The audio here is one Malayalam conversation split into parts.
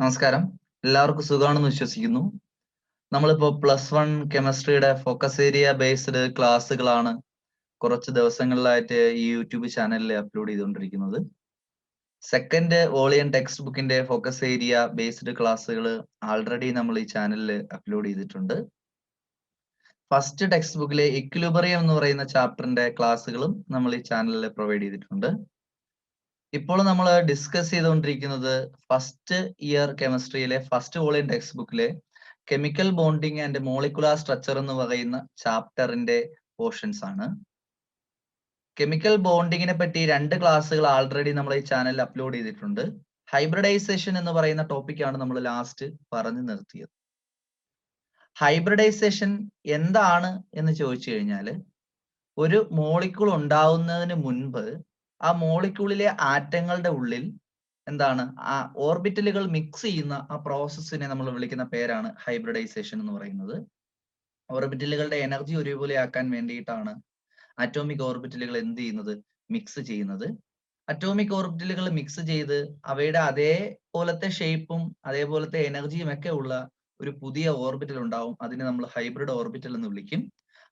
നമസ്കാരം, എല്ലാവർക്കും സുഖമാണെന്ന് വിശ്വസിക്കുന്നു. നമ്മളിപ്പോ +1 കെമിസ്ട്രിയുടെ ഫോക്കസ് ഏരിയ ബേസ്ഡ് ക്ലാസ്സുകളാണ് കുറച്ച് ദിവസങ്ങളിലായിട്ട് ഈ യൂട്യൂബ് ചാനലിൽ അപ്ലോഡ് ചെയ്തുകൊണ്ടിരിക്കുന്നത്. സെക്കൻഡ് വോളിയം ടെക്സ്റ്റ് ബുക്കിന്റെ ഫോക്കസ് ഏരിയ ബേസ്ഡ് ക്ലാസ്സുകൾ ആൾറെഡി നമ്മൾ ഈ ചാനലിൽ അപ്ലോഡ് ചെയ്തിട്ടുണ്ട്. ഫസ്റ്റ് ടെക്സ്റ്റ് ബുക്കിലെ ഇക്വിലിബ്രിയം എന്ന് പറയുന്ന ചാപ്റ്ററിന്റെ ക്ലാസ്സുകളും നമ്മൾ ഈ ചാനലിൽ പ്രൊവൈഡ് ചെയ്തിട്ടുണ്ട്. ഇപ്പോൾ നമ്മൾ ഡിസ്കസ് ചെയ്തുകൊണ്ടിരിക്കുന്നത് ഫസ്റ്റ് ഇയർ കെമിസ്ട്രിയിലെ ഫസ്റ്റ് വോളിയം ടെക്സ്റ്റ് ബുക്കിലെ chemical bonding and molecular structure എന്ന് പറയുന്ന ചാപ്റ്ററിന്റെ പോർഷൻസ് ആണ്. കെമിക്കൽ ബോണ്ടിങ്ങിനെ പറ്റി 2 ക്ലാസ്സുകൾ ആൾറെഡി നമ്മൾ ഈ ചാനലിൽ അപ്ലോഡ് ചെയ്തിട്ടുണ്ട്. ഹൈബ്രിഡൈസേഷൻ എന്ന് പറയുന്ന ടോപ്പിക്കാണ് നമ്മൾ ലാസ്റ്റ് പറഞ്ഞു നിർത്തിയത്. ഹൈബ്രിഡൈസേഷൻ എന്താണ് എന്ന് ചോദിച്ചു കഴിഞ്ഞാൽ, ഒരു മോളിക്യൂൾ ഉണ്ടാവുന്നതിന് മുൻപ് ആ മോളിക്യൂളിലെ ആറ്റങ്ങളുടെ ഉള്ളിൽ എന്താണ് ആ ഓർബിറ്റലുകൾ മിക്സ് ചെയ്യുന്ന ആ പ്രോസസ്സിനെ നമ്മൾ വിളിക്കുന്ന പേരാണ് ഹൈബ്രിഡൈസേഷൻ എന്ന് പറയുന്നത്. ഓർബിറ്റലുകളുടെ എനർജി ഒരേപോലെ ആക്കാൻ വേണ്ടിയിട്ടാണ് അറ്റോമിക് ഓർബിറ്റലുകൾ എന്ത് ചെയ്യുന്നത്, മിക്സ് ചെയ്യുന്നത്. അറ്റോമിക് ഓർബിറ്റലുകൾ മിക്സ് ചെയ്ത് അവയുടെ അതേപോലത്തെ ഷേപ്പും അതേപോലത്തെ എനർജിയും ഒക്കെ ഉള്ള ഒരു പുതിയ ഓർബിറ്റൽ ഉണ്ടാവും. അതിനെ നമ്മൾ ഹൈബ്രിഡ് ഓർബിറ്റൽ എന്ന് വിളിക്കും.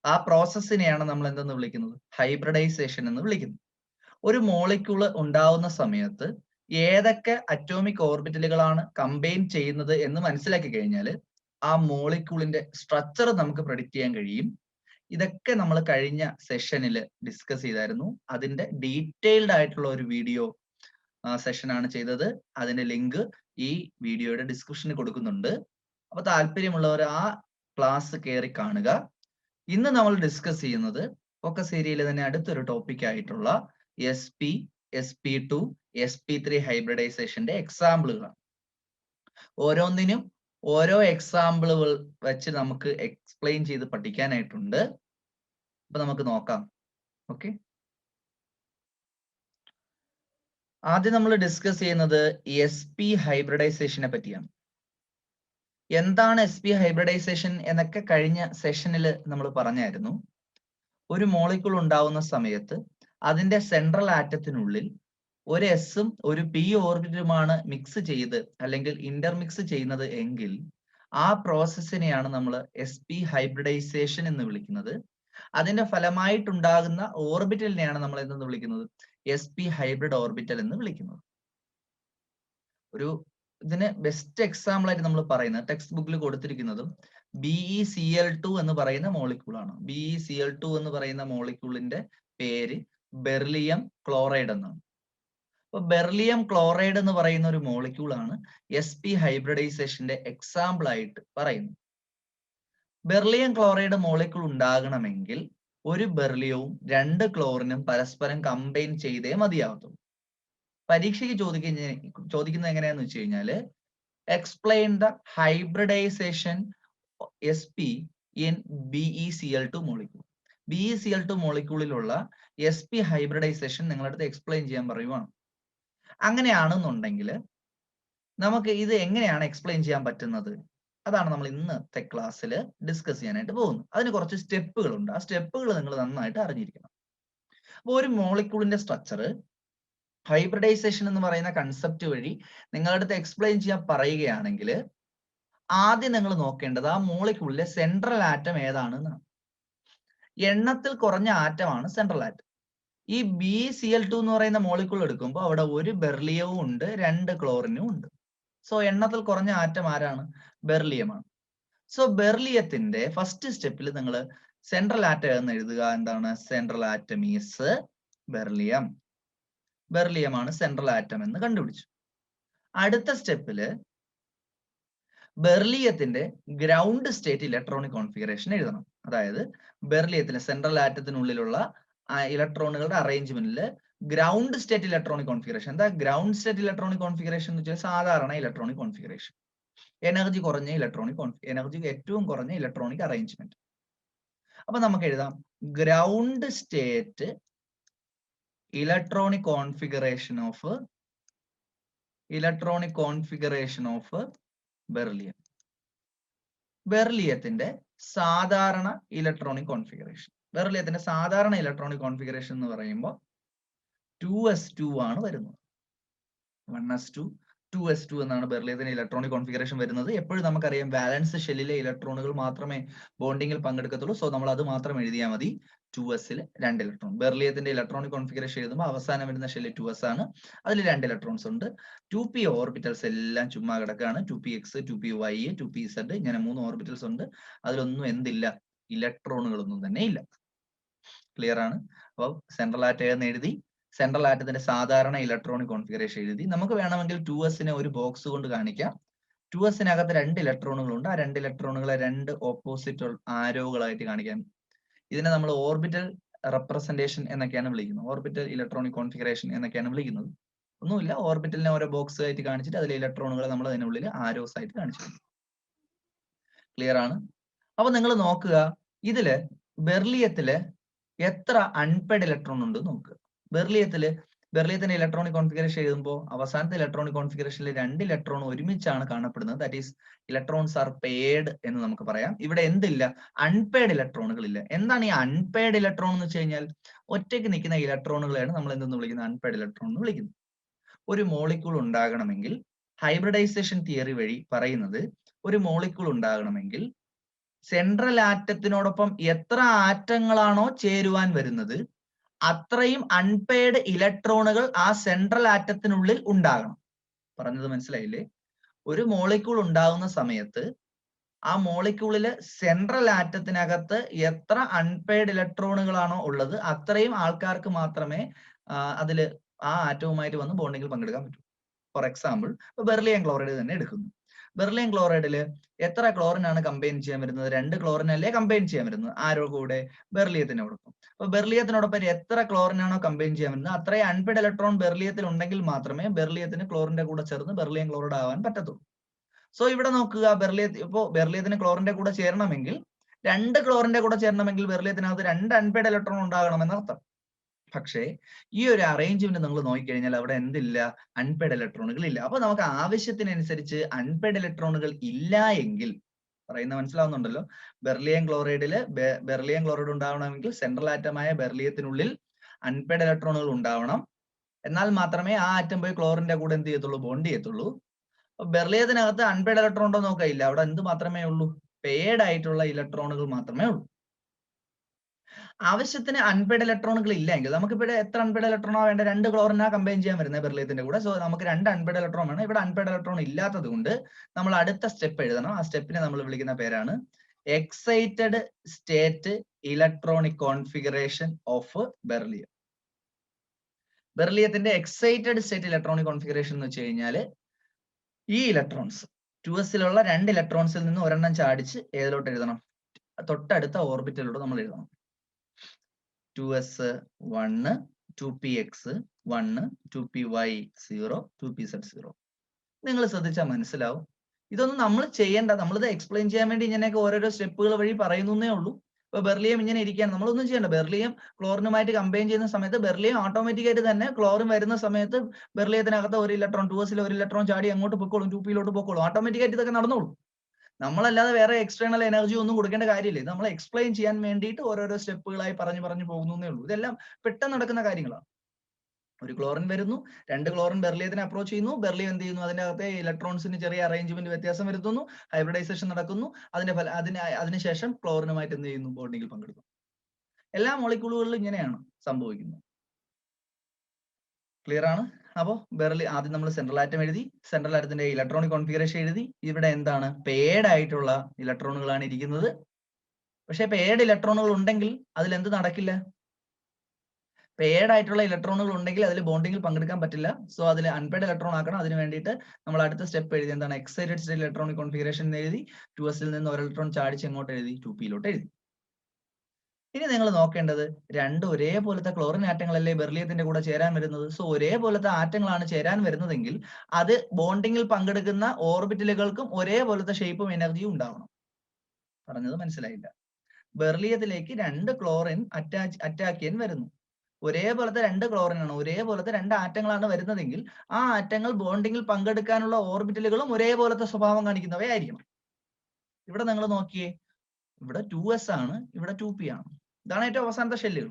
ആ പ്രോസസ്സിനെയാണ് നമ്മൾ എന്തെന്ന് വിളിക്കുന്നത്, ഹൈബ്രിഡൈസേഷൻ എന്ന് വിളിക്കുന്നത്. ഒരു മോളിക്യൂൾ ഉണ്ടാവുന്ന സമയത്ത് ഏതൊക്കെ അറ്റോമിക് ഓർബിറ്റലുകളാണ് കമ്പൈൻ ചെയ്യുന്നത് എന്ന് മനസ്സിലാക്കി കഴിഞ്ഞാൽ ആ മോളിക്യൂളിന്റെ സ്ട്രക്ചർ നമുക്ക് പ്രെഡിക്റ്റ് ചെയ്യാൻ കഴിയും. ഇതൊക്കെ നമ്മൾ കഴിഞ്ഞ സെഷനിൽ ഡിസ്കസ് ചെയ്തായിരുന്നു. അതിന്റെ ഡീറ്റെയിൽഡ് ആയിട്ടുള്ള ഒരു വീഡിയോ സെഷനാണ് ചെയ്തത്. അതിന്റെ ലിങ്ക് ഈ വീഡിയോയുടെ ഡിസ്ക്രിപ്ഷനിൽ കൊടുക്കുന്നുണ്ട്. അപ്പൊ താല്പര്യമുള്ളവർ ആ ക്ലാസ് കയറി കാണുക. ഇന്ന് നമ്മൾ ഡിസ്കസ് ചെയ്യുന്നത് ഫോക്കസ് ഏരിയയിൽ തന്നെ അടുത്തൊരു ടോപ്പിക് ആയിട്ടുള്ള SP, SP2, SP3 ഹൈബ്രിഡൈസേഷന്റെ എക്സാമ്പിളുകളാണ്. ഓരോന്നിനും ഓരോ എക്സാമ്പിളുകൾ വെച്ച് നമുക്ക് എക്സ്പ്ലെയിൻ ചെയ്ത് പഠിക്കാനായിട്ടുണ്ട്. അപ്പൊ നമുക്ക് നോക്കാം. ഓക്കെ, ആദ്യം നമ്മൾ ഡിസ്കസ് ചെയ്യുന്നത് SP ഹൈബ്രിഡൈസേഷനെ പറ്റിയാണ്. എന്താണ് SP ഹൈബ്രിഡൈസേഷൻ എന്നൊക്കെ കഴിഞ്ഞ സെഷനിൽ നമ്മൾ പറഞ്ഞായിരുന്നു. ഒരു മോളിക്യൂൾ ഉണ്ടാവുന്ന സമയത്ത് അതിന്റെ സെൻട്രൽ ആറ്റത്തിനുള്ളിൽ ഒരു എസും ഒരു പി ഓർബിറ്റലുമാണ് മിക്സ് ചെയ്ത് അല്ലെങ്കിൽ ഇന്റർമിക്സ് ചെയ്യുന്നത് എങ്കിൽ ആ പ്രോസസ്സിനെയാണ് നമ്മൾ SP ഹൈബ്രിഡൈസേഷൻ എന്ന് വിളിക്കുന്നത്. അതിന്റെ ഫലമായിട്ടുണ്ടാകുന്ന ഓർബിറ്റലിനെയാണ് നമ്മൾ എന്തെന്ന് വിളിക്കുന്നത്, SP ഹൈബ്രിഡ് ഓർബിറ്റൽ എന്ന് വിളിക്കുന്നത്. ഇതിന് ബെസ്റ്റ് എക്സാമ്പിൾ ആയിട്ട് നമ്മൾ പറയുന്നത് ടെക്സ്റ്റ് ബുക്കിൽ കൊടുത്തിരിക്കുന്നതും BeCl2 എന്ന് പറയുന്ന മോളിക്യൂൾ ആണ്. BeCl2 എന്ന് പറയുന്ന മോളിക്യൂളിന്റെ പേര് ബെർലിയം ക്ലോറൈഡ് എന്നാണ്. അപ്പൊ ബെർലിയം ക്ലോറൈഡ് എന്ന് പറയുന്ന ഒരു മോളിക്യൂൾ ആണ് SP ഹൈബ്രിഡൈസേഷന്റെ എക്സാമ്പിൾ ആയിട്ട് പറയുന്നത്. ബെർലിയം ക്ലോറൈഡ് മോളിക്യൂൾ ഉണ്ടാകണമെങ്കിൽ ഒരു ബെർലിയവും 2 ക്ലോറിനും പരസ്പരം കമ്പൈൻ ചെയ്തേ മതിയാവത്തുള്ളൂ. പരീക്ഷയ്ക്ക് ചോദിക്കുന്നത് എങ്ങനെയാന്ന് വെച്ച് കഴിഞ്ഞാല്, explain the hybridization SP in BeCl2 molecule. BeCl2 മോളിക്യൂളിലുള്ള SP ഹൈബ്രിഡൈസേഷൻ നിങ്ങളുടെ അടുത്ത് എക്സ്പ്ലെയിൻ ചെയ്യാൻ പറയുവാണ്. അങ്ങനെയാണെന്നുണ്ടെങ്കിൽ നമുക്ക് ഇത് എങ്ങനെയാണ് എക്സ്പ്ലെയിൻ ചെയ്യാൻ പറ്റുന്നത്, അതാണ് നമ്മൾ ഇന്നത്തെ ക്ലാസ്സിൽ ഡിസ്കസ് ചെയ്യാനായിട്ട് പോകുന്നത്. അതിന് കുറച്ച് സ്റ്റെപ്പുകളുണ്ട്. ആ സ്റ്റെപ്പുകൾ നിങ്ങൾ നന്നായിട്ട് അറിഞ്ഞിരിക്കണം. അപ്പോൾ ഒരു മോളിക്യൂളിന്റെ സ്ട്രക്ചർ ഹൈബ്രിഡൈസേഷൻ എന്ന് പറയുന്ന കൺസെപ്റ്റ് വഴി നിങ്ങളുടെ അടുത്ത് എക്സ്പ്ലെയിൻ ചെയ്യാൻ പറയുകയാണെങ്കിൽ ആദ്യം നിങ്ങൾ നോക്കേണ്ടത് ആ മോളിക്യൂളിലെ സെൻട്രൽ ആറ്റം ഏതാണെന്നാണ്. എണ്ണത്തിൽ കുറഞ്ഞ ആറ്റമാണ് സെൻട്രൽ ആറ്റം. ഈ BeCl2 എന്ന് പറയുന്ന മോളിക്യൂൾ എടുക്കുമ്പോൾ അവിടെ ഒരു ബെർലിയവും ഉണ്ട്, 2 ക്ലോറിനും ഉണ്ട്. സോ എണ്ണത്തിൽ കുറഞ്ഞ ആറ്റം ആരാണ്, ബെർലിയമാണ്. സോ ബെർലിയത്തിന്റെ ഫസ്റ്റ് സ്റ്റെപ്പിൽ നിങ്ങൾ സെൻട്രൽ ആറ്റം എന്ന് എഴുതുക. എന്താണ് സെൻട്രൽ ആറ്റം ഈസ് ബെർലിയം. ബെർലിയമാണ് സെൻട്രൽ ആറ്റം എന്ന് കണ്ടുപിടിച്ചു. അടുത്ത സ്റ്റെപ്പില് ബെർലിയത്തിന്റെ ഗ്രൗണ്ട് സ്റ്റേറ്റ് ഇലക്ട്രോണിക് കോൺഫിഗറേഷൻ എഴുതണം. അതായത് ബെർലിയത്തിന്റെ സെൻട്രൽ ആറ്റത്തിനുള്ളിലുള്ള ഇലക്ട്രോണുകളുടെ അറേഞ്ച്മെന്റിൽ ഗ്രൗണ്ട് സ്റ്റേറ്റ് ഇലക്ട്രോണിക് കോൺഫിഗറേഷൻ. എന്താ ഗ്രൗണ്ട് സ്റ്റേറ്റ് ഇലക്ട്രോണിക് കോൺഫിഗറേഷൻ എന്ന് വെച്ചാൽ സാധാരണ ഇലക്ട്രോണിക് കോൺഫിഗറേഷൻ, എനർജി കുറഞ്ഞ എനർജി ഏറ്റവും കുറഞ്ഞ ഇലക്ട്രോണിക് അറേഞ്ച്മെന്റ്. അപ്പൊ നമുക്ക് എഴുതാം ground state electronic configuration of beryllium. ബെർലിയത്തിന്റെ സാധാരണ ഇലക്ട്രോണിക് കോൺഫിഗറേഷൻ. ബെർലിയത്തിന്റെ സാധാരണ ഇലക്ട്രോണിക് കോൺഫിഗറേഷൻ എന്ന് പറയുമ്പോൾ 2s2 ആണ് വരുന്നത്. 1s2, 2s2 എന്നാണ് ബെർലിയത്തിന്റെ ഇലക്ട്രോണിക് കോൺഫിഗറേഷൻ വരുന്നത്. എപ്പോഴും നമുക്കറിയാം വാലൻസ് ഷെല്ലിലെ ഇലക്ട്രോണുകൾ മാത്രമേ ബോണ്ടിങ്ങിൽ പങ്കെടുക്കത്തുള്ളൂ. സോ നമ്മൾ അത് മാത്രം എഴുതിയാൽ മതി. 2s-ൽ 2 ഇലക്ട്രോൺ. ബെർലിയത്തിന്റെ ഇലക്ട്രോണിക് കോൺഫിഗറേഷൻ എഴുതുമ്പോൾ അവസാനം വരുന്ന ഷെല്ല് 2s ആണ്. അതിൽ 2 ഇലക്ട്രോൺസ് ഉണ്ട്. 2p ഓർബിറ്റൽസ് എല്ലാം ചുമ്മാ കിടക്കുകയാണ്. 2px, 2py, 2pz ഇങ്ങനെ 3 ഓർബിറ്റൽസ് ഉണ്ട്. അതിലൊന്നും എന്തില്ല, ഇലക്ട്രോണുകളൊന്നും തന്നെ ഇല്ല. ക്ലിയർ ആണ്. അപ്പോൾ സെൻട്രൽ ആറ്റം എന്ന് എഴുതി, സെൻട്രൽ ആറ്റത്തിന്റെ സാധാരണ ഇലക്ട്രോണിക് കോൺഫിഗറേഷൻ എഴുതി. നമുക്ക് വേണമെങ്കിൽ 2s-നെ ഒരു ബോക്സ് കൊണ്ട് കാണിക്കാം. 2s-നകത്ത് 2 ഇലക്ട്രോണുകളുണ്ട്. ആ 2 ഇലക്ട്രോണുകളെ 2 ഓപ്പോസിറ്റ് ആരോകളായിട്ട് കാണിക്കാം. ഇതിനെ നമ്മൾ ഓർബിറ്റൽ റെപ്രസെന്റേഷൻ എന്നൊക്കെയാണ് വിളിക്കുന്നത്. ഓർബിറ്റൽ ഇലക്ട്രോണിക് കോൺഫിഗറേഷൻ എന്നൊക്കെയാണ് വിളിക്കുന്നത്. ഒന്നുമില്ല, ഓർബിറ്റലിനെ ഓരോ ബോക്സ് ആയിട്ട് കാണിച്ചിട്ട് അതിലെ ഇലക്ട്രോണുകളെ നമ്മൾ അതിനുള്ളിൽ ആരോസ് ആയിട്ട് കാണിച്ചു. ക്ലിയർ ആണ്. അപ്പൊ നിങ്ങൾ നോക്കുക, ഇതില് ബെർലിയത്തില് എത്ര അൺപെയ്ഡ് ഇലക്ട്രോൺ ഉണ്ട് നോക്കുക. ബെർലിയത്തിന്റെ ഇലക്ട്രോണിക് കോൺഫിഗറേഷൻ എഴുതുമ്പോൾ അവസാനത്തെ ഇലക്ട്രോണിക് കോൺഫിഗറേഷനിൽ 2 ഇലക്ട്രോൺ ഒരുമിച്ചാണ് കാണപ്പെടുന്നത്. That is electrons are paid എന്ന് നമുക്ക് പറയാം. ഇവിടെ എന്തില്ല, അൺപെയ്ഡ് ഇലക്ട്രോണുകൾ ഇല്ല. എന്താണ് ഈ അൺപെയ്ഡ് ഇലക്ട്രോൺ എന്ന് വെച്ച് കഴിഞ്ഞാൽ, ഒറ്റയ്ക്ക് നിൽക്കുന്ന ഇലക്ട്രോണുകളെയാണ് നമ്മൾ എന്തെന്ന് വിളിക്കുന്നത്, അൺപെയ്ഡ് ഇലക്ട്രോൺ എന്ന് വിളിക്കുന്നത്. ഒരു മോളിക്യൂൾ ഉണ്ടാകണമെങ്കിൽ ഹൈബ്രിഡൈസേഷൻ തിയറി വഴി പറയുന്നത്, ഒരു മോളിക്യൂൾ ഉണ്ടാകണമെങ്കിൽ സെൻട്രൽ ആറ്റത്തിനോടൊപ്പം എത്ര ആറ്റങ്ങളാണോ ചേരുവാൻ വരുന്നത് അത്രയും അൺപെയ്ഡ് ഇലക്ട്രോണുകൾ ആ സെൻട്രൽ ആറ്റത്തിനുള്ളിൽ ഉണ്ടാകണം. പറഞ്ഞത് മനസ്സിലായില്ലേ? ഒരു മോളിക്യൂൾ ഉണ്ടാകുന്ന സമയത്ത് ആ മോളിക്യൂളില് സെൻട്രൽ ആറ്റത്തിനകത്ത് എത്ര അൺപെയ്ഡ് ഇലക്ട്രോണുകളാണോ ഉള്ളത് അത്രയും ആൾക്കാർക്ക് മാത്രമേ അതില് ആ ആറ്റവുമായിട്ട് വന്ന് ബോണ്ടിങ്ങിൽ പങ്കെടുക്കാൻ പറ്റൂ. ഫോർ എക്സാമ്പിൾ, ബെർലിയം ക്ലോറൈഡ് തന്നെ എടുക്കുന്നു. ബെർലിയം ക്ലോറൈഡില് എത്ര ക്ലോറിൻ ആണ് കമ്പൈൻ ചെയ്യാൻ വരുന്നത്? 2 ക്ലോറിൻ അല്ലേ കമ്പൈൻ ചെയ്യാൻ വരുന്നത്. ആരോ കൂടെ? ബെർലിയത്തിനോടൊപ്പം. അപ്പൊ ബെർലിയത്തിനോടൊപ്പം എത്ര ക്ലോറിൻ ആണോ കമ്പൈൻ ചെയ്യാൻ വരുന്നത് അത്രയും അൺപെയ്ഡ് ഇലക്ട്രോൺ ബെർലിയത്തിൽ ഉണ്ടെങ്കിൽ മാത്രമേ ബെർലിയത്തിന് ക്ലോറിന്റെ കൂടെ ചേർന്ന് ബെർലിയം ക്ലോറൈഡ് ആവാൻ പറ്റത്തുള്ളൂ. സോ ഇവിടെ നോക്കുക, ബെർലിയത്തിന് ക്ലോറിന്റെ കൂടെ ചേരണമെങ്കിൽ 2 ക്ലോറിന്റെ കൂടെ ചേരണമെങ്കിൽ ബെർലിയത്തിനകത്ത് 2 അൺപെയ്ഡ് ഇലക്ട്രോൺ ഉണ്ടാകണം എന്നർത്ഥം. പക്ഷേ ഈ ഒരു അറേഞ്ച്മെന്റ് നിങ്ങൾ നോക്കിക്കഴിഞ്ഞാൽ അവിടെ എന്തില്ല, അൺപെയ്ഡ് ഇലക്ട്രോണുകൾ ഇല്ല. അപ്പൊ നമുക്ക് ആവശ്യത്തിനനുസരിച്ച് അൺപെയ്ഡ് ഇലക്ട്രോണുകൾ ഇല്ല എങ്കിൽ, പറയുന്നത് മനസ്സിലാവുന്നുണ്ടല്ലോ, ബെർലിയം ക്ലോറൈഡ് ഉണ്ടാവണമെങ്കിൽ സെൻട്രൽ ആറ്റമായ ബെർലിയത്തിനുള്ളിൽ അൺപെയ്ഡ് ഇലക്ട്രോണുകൾ ഉണ്ടാവണം. എന്നാൽ മാത്രമേ ആ ആറ്റം പോയി ക്ലോറിന്റെ കൂടെ എന്ത് ചെയ്യത്തുള്ളൂ, ബോണ്ട് ചെയ്യത്തുള്ളൂ. ബെർലിയത്തിനകത്ത് അൺപെയ്ഡ് ഇലക്ട്രോൺ ഉണ്ടോ നോക്കില്ല. അവിടെ എന്ത് മാത്രമേ ഉള്ളൂ, പെയ്ഡ് ആയിട്ടുള്ള ഇലക്ട്രോണുകൾ മാത്രമേ ഉള്ളൂ. ആവശ്യത്തിന് അൺപെയ്ഡ് ഇലക്ട്രോണുകൾ ഇല്ലെങ്കിൽ നമുക്കിവിടെ എത്ര അൺപെയ്ഡ് ഇലക്ട്രോണോ വേണ്ട? 2 ക്ലോറിനാ കമ്പൈൻ ചെയ്യാൻ വരുന്നത് ബെർലിയത്തിന്റെ കൂടെ. സോ നമുക്ക് 2 അൺപെയ്ഡ് ഇലക്ട്രോൺ വേണം. ഇവിടെ അൺപെയ്ഡ് ഇലക്ട്രോൺ ഇല്ലാത്തത് കൊണ്ട് നമ്മൾ അടുത്ത സ്റ്റെപ്പ് എഴുതണം. ആ സ്റ്റെപ്പിനെ നമ്മൾ വിളിക്കുന്ന പേരാണ് excited state electronic configuration of beryllium. ബെർലിയത്തിന്റെ എക്സൈറ്റഡ് സ്റ്റേറ്റ് ഇലക്ട്രോണിക് കോൺഫിഗറേഷൻ എന്ന് വെച്ച് കഴിഞ്ഞാൽ ഈ ഇലക്ട്രോൺസ് 2s-ലുള്ള 2 ഇലക്ട്രോൺസിൽ നിന്ന് ഒരെണ്ണം ചാടിച്ച് ഏതിലോട്ട് എഴുതണം? തൊട്ടടുത്ത ഓർബിറ്റലിലോട്ട് നമ്മൾ എഴുതണം. 2s1, 2px1, 2py0, 2pz0. നിങ്ങൾ ശ്രദ്ധിച്ചാൽ മനസ്സിലാവും. ഇതൊന്നും നമ്മൾ ചെയ്യേണ്ട, നമ്മളിത് എക്സ്പ്ലെയിൻ ചെയ്യാൻ വേണ്ടി ഇങ്ങനെയൊക്കെ ഓരോരോ സ്റ്റെപ്പുകൾ വഴി പറയുന്നേ ഉള്ളൂ. ഇപ്പൊ ബെർലിയം ഇങ്ങനെ ഇരിക്കുകയാണ്, നമ്മളൊന്നും ചെയ്യണ്ട. ബെർലിയം ക്ലോറിനുമായിട്ട് കമ്പൈൻ ചെയ്യുന്ന സമയത്ത് ബെർലിയം ഓട്ടോമാറ്റിക് ആയിട്ട് തന്നെ ക്ലോറിൻ വരുന്ന സമയത്ത് ബെർലിയത്തിനകത്ത് 1 ഇലക്ട്രോൺ, 2s-ൽ 1 ഇലക്ട്രോൺ ചാടി അങ്ങോട്ട് പൊക്കോളും, 2p-ലോട്ട് പൊക്കോളും. ഓട്ടോമാറ്റിക് ആയിട്ട് ഇതൊക്കെ നടന്നോളും. നമ്മളല്ലാതെ വേറെ എക്സ്റ്റേണൽ എനർജി ഒന്നും കൊടുക്കേണ്ട കാര്യമില്ല. നമ്മൾ എക്സ്പ്ലെയിൻ ചെയ്യാൻ വേണ്ടിയിട്ട് ഓരോരോ സ്റ്റെപ്പുകളായി പറഞ്ഞു പോകുന്നേ ഉള്ളൂ. ഇതെല്ലാം പെട്ടെന്ന് നടക്കുന്ന കാര്യങ്ങളാണ്. ഒരു ക്ലോറിൻ വരുന്നു, 2 ക്ലോറിൻ ബെർലിയത്തിനെ അപ്രോച്ച് ചെയ്യുന്നു. ബെർലിയം എന്ത് ചെയ്യുന്നു? അതിന്റെ അകത്തെ ഇലക്ട്രോൺസിന് ചെറിയ അറേഞ്ച്മെന്റ് വ്യത്യാസം വരുത്തുന്നു, ഹൈബ്രിഡൈസേഷൻ നടക്കുന്നു. അതിനുശേഷം ക്ലോറിനുമായിട്ട് എന്ത് ചെയ്യുന്നു? ബോണ്ടിങ്ങിൽ പങ്കെടുക്കുന്നു. എല്ലാ മോളിക്യൂളുകളിലും ഇങ്ങനെയാണ് സംഭവിക്കുന്നത്. ക്ലിയർ ആണ്? അപ്പോൾ ആദ്യം നമ്മൾ സെൻട്രൽ ആറ്റം എഴുതി, സെൻട്രൽ ആറ്റത്തിന്റെ ഇലക്ട്രോണിക് കോൺഫിഗറേഷൻ എഴുതി. ഇവിടെ എന്താണ്? പെയ്ഡ് ആയിട്ടുള്ള ഇലക്ട്രോണുകളാണ് ഇരിക്കുന്നത്. പക്ഷെ പെയ്ഡ് ഇലക്ട്രോണുകൾ ഉണ്ടെങ്കിൽ അതിൽ എന്ത് നടക്കില്ല? പെയ്ഡ് ആയിട്ടുള്ള ഇലക്ട്രോണുകൾ ഉണ്ടെങ്കിൽ അതിൽ ബോണ്ടിങ്ങിൽ പങ്കെടുക്കാൻ പറ്റില്ല. സോ അതിൽ അൺപെയ്ഡ് ഇലക്ട്രോൺ ആക്കണം. അതിന് വേണ്ടിയിട്ട് നമ്മൾ അടുത്ത സ്റ്റെപ്പ് എഴുതി, എന്താണ്? എക്സൈറ്റഡ് സ്റ്റേറ്റ് ഇലക്ട്രോണിക് കോൺഫിഗറേഷൻ എഴുതി. 2s-ൽ നിന്ന് 1 ഇലക്ട്രോൺ ചാടിച്ച് എങ്ങോട്ട് എഴുതി? 2p-ലോട്ട് എഴുതി. ഇനി നിങ്ങൾ നോക്കേണ്ടത്, 2 ഒരേപോലത്തെ ക്ലോറിൻ ആറ്റങ്ങളല്ലേ ബെർലിയത്തിന്റെ കൂടെ ചേരാൻ വരുന്നത്. സോ ഒരേപോലത്തെ ആറ്റങ്ങളാണ് ചേരാൻ വരുന്നതെങ്കിൽ അത് ബോണ്ടിങ്ങിൽ പങ്കെടുക്കുന്ന ഓർബിറ്റലുകൾക്കും ഒരേപോലത്തെ ഷേപ്പും എനർജിയും ഉണ്ടാവണം. പറഞ്ഞത് മനസ്സിലായില്ല? ബെർലിയത്തിലേക്ക് 2 ക്ലോറിൻ അറ്റാക്കിയൻ വരുന്നു. ഒരേപോലത്തെ 2 ക്ലോറിനാണ്, ഒരേപോലത്തെ 2 ആറ്റങ്ങളാണ് വരുന്നതെങ്കിൽ ആ ആറ്റങ്ങൾ ബോണ്ടിങ്ങിൽ പങ്കെടുക്കാനുള്ള ഓർബിറ്റലുകളും ഒരേപോലത്തെ സ്വഭാവം കാണിക്കുന്നവയായിരിക്കണം. ഇവിടെ നിങ്ങൾ നോക്കിയേ, ഇവിടെ 2s ആണ്, ഇവിടെ 2p ആണ്. ഇതാണ് ഏറ്റവും അവസാനത്തെ ഷെല്ലുകൾ.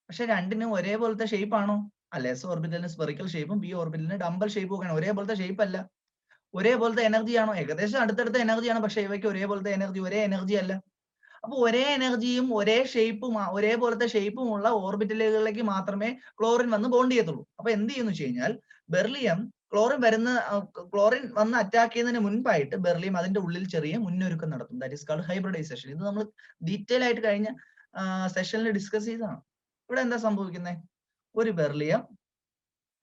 പക്ഷെ രണ്ടിനും ഒരേപോലത്തെ ഷേപ്പ് ആണോ? അല്ല, എസ് ഓർബിറ്റലിന് സ്പെറിക്കൽ ഷേപ്പും പി ഓർബിറ്റലിന് ഡംബൽ ഷേപ്പും ഒക്കെയാണ്. ഒരേപോലത്തെ ഷേപ്പ് അല്ല, ഒരേപോലത്തെ എനർജി ആണോ? ഏകദേശം അടുത്തടുത്ത എനർജിയാണ്, പക്ഷെ ഇവയ്ക്ക് ഒരേപോലത്തെ എനർജി, ഒരേ എനർജി അല്ല. അപ്പൊ ഒരേ എനർജിയും ഒരേ ഷേപ്പും ഒരേപോലത്തെ ഷേപ്പും ഉള്ള ഓർബിറ്റലുകളിലേക്ക് മാത്രമേ ക്ലോറിൻ വന്ന് ബോണ്ട് ചെയ്യത്തുള്ളൂ. അപ്പൊ എന്ത് ചെയ്യുന്നു വെച്ച് കഴിഞ്ഞാൽ ബെർലിയം ക്ലോറിൻ വന്ന് അറ്റാക്ക് ചെയ്യുന്നതിന് മുൻപായിട്ട് ബെർലിയം അതിന്റെ ഉള്ളിൽ ചെറിയ മുന്നൊരുക്കം നടത്തും. That is called hybridization. ഇത് നമ്മൾ ഡീറ്റെയിൽ ആയിട്ട് കഴിഞ്ഞ സെഷനിൽ ഡിസ്കസ് ചെയ്തതാണ്. ഇവിടെ എന്താ സംഭവിക്കുന്നത്? ഒരു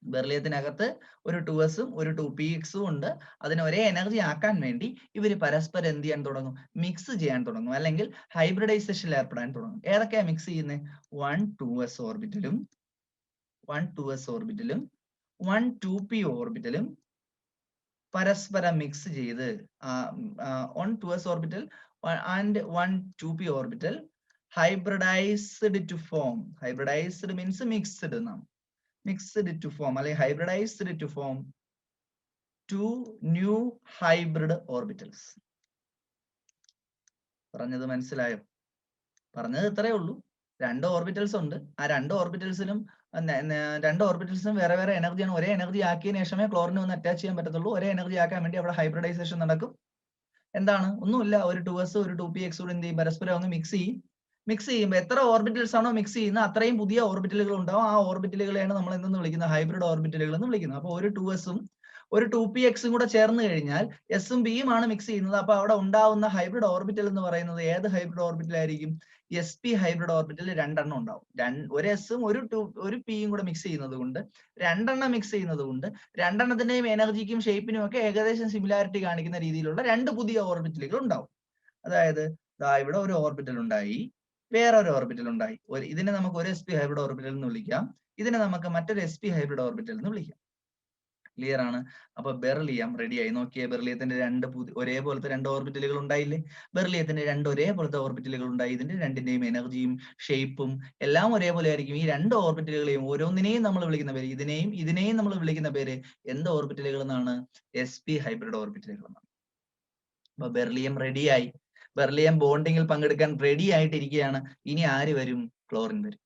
ബെർലിയത്തിനകത്ത് ഒരു 2s ഒരു 2px ഉണ്ട്. അതിനെ ഒരേ എനർജി ആക്കാൻ വേണ്ടി ഇവര് പരസ്പരം എന്ത് ചെയ്യാൻ തുടങ്ങും? മിക്സ് ചെയ്യാൻ തുടങ്ങും, അല്ലെങ്കിൽ ഹൈബ്രിഡൈസേഷനിൽ ഏർപ്പെടാൻ തുടങ്ങും. ഏതൊക്കെയാ മിക്സ് ചെയ്യുന്നത്? 1 2s ഓർബിറ്റലും 1 2p ഓർബിറ്റലും പരസ്പരം മിക്സ് ചെയ്ത് 1 2s orbital and 1 2p orbital hybridized to form. Hybridized means mixed എന്നാണ്. Mixed to form അല്ലെങ്കിൽ hybridized to form 2 new hybrid orbitals. പറഞ്ഞത് മനസ്സിലായോ? പറഞ്ഞത് ഇത്രയേ ഉള്ളൂ. 2 ഓർബിറ്റൽസ് ഉണ്ട്. ആ 2 ഓർബിറ്റൽസിനും വേറെ വേറെ എനർജിയാണ്. ഒരേ എനർജി ആക്കിയതിനു ശേഷമേ ക്ലോറിന് ഒന്ന് അറ്റാച്ച് ചെയ്യാൻ പറ്റത്തുള്ളൂ. ഒരേ എനർജി ആക്കാൻ വേണ്ടി അവിടെ ഹൈബ്രിഡൈസേഷൻ നടക്കും. എന്താണ്? ഒന്നുമില്ല, ഒരു 2s ഒരു 2px കൂടെ എന്ത് ചെയ്യും? പരസ്പരം ഒന്ന് മിക്സ് ചെയ്യും. മിക്സ് ചെയ്യുമ്പോൾ എത്ര ഓർബിറ്റൽസ് ആണോ മിക്സ് ചെയ്യുന്നത് അത്രയും പുതിയ ഓർബിറ്റലുകൾ ഉണ്ടാവും. ആ ഓർബിറ്റലുകളെയാണ് നമ്മൾ എന്തെന്ന് വിളിക്കുന്നത്? ഹൈബ്രിഡ് ഓർബിറ്റലുകൾ എന്ന് വിളിക്കുന്നത്. അപ്പോൾ ഒരു 2s ഒരു 2px കൂടെ ചേർന്ന് കഴിഞ്ഞാൽ എസും ബിയും ആണ് മിക്സ് ചെയ്യുന്നത്. അപ്പൊ അവിടെ ഉണ്ടാവുന്ന ഹൈബ്രിഡ് ഓർബിറ്റൽ എന്ന് പറയുന്നത് ഏത് ഹൈബ്രിഡ് ഓർബിറ്റൽ ആയിരിക്കും? sp ഹൈബ്രിഡ് ഓർബിറ്റൽ 2 എണ്ണം ഉണ്ടാവും. ഒരു എസും ഒരു പിയും കൂടെ മിക്സ് ചെയ്യുന്നത് കൊണ്ട്, 2 എണ്ണം മിക്സ് ചെയ്യുന്നത് കൊണ്ട് 2 എണ്ണത്തിന്റെയും എനർജിക്കും ഷേപ്പിനും ഒക്കെ ഏകദേശം സിമിലാരിറ്റി കാണിക്കുന്ന രീതിയിലുള്ള 2 പുതിയ ഓർബിറ്റലുകൾ ഉണ്ടാവും. അതായത് ഇവിടെ ഒരു ഓർബിറ്റൽ ഉണ്ടായി, വേറെ ഒരു ഓർബിറ്റൽ ഉണ്ടായി. ഇതിനെ നമുക്ക് ഒരു sp ഹൈബ്രിഡ് ഓർബിറ്റൽ എന്ന് വിളിക്കാം, ഇതിനെ നമുക്ക് മറ്റൊരു sp ഹൈബ്രിഡ് ഓർബിറ്റൽ എന്ന് വിളിക്കാം. ക്ലിയർ ആണ്? അപ്പൊ ബെർലിയം റെഡിയായി. നോക്കിയേ, ബെർലിയത്തിന്റെ ഒരേപോലത്തെ 2 ഓർബിറ്റലുകൾ ഉണ്ടായില്ലേ? ബെർലിയത്തിന്റെ 2 ഒരേപോലത്തെ ഓർബിറ്റലുകൾ ഉണ്ടായി. ഇതിന്റെ രണ്ടിന്റെയും എനർജിയും ഷേപ്പും എല്ലാം ഒരേപോലെ ആയിരിക്കും. ഈ 2 ഓർബിറ്റലുകളെയും ഓരോന്നിനെയും നമ്മൾ വിളിക്കുന്ന പേര്, ഇതിനെയും നമ്മൾ വിളിക്കുന്ന പേര് എന്ത് ഓർബിറ്റലുകൾ എന്നാണ്? sp ഹൈബ്രിഡ് ഓർബിറ്റലുകൾ എന്നാണ്. അപ്പൊ ബെർലിയം റെഡിയായി. ബെർലിയം ബോണ്ടിങ്ങിൽ പങ്കെടുക്കാൻ റെഡി ആയിട്ടിരിക്കുകയാണ്. ഇനി ആര് വരും? ക്ലോറിൻ വരും.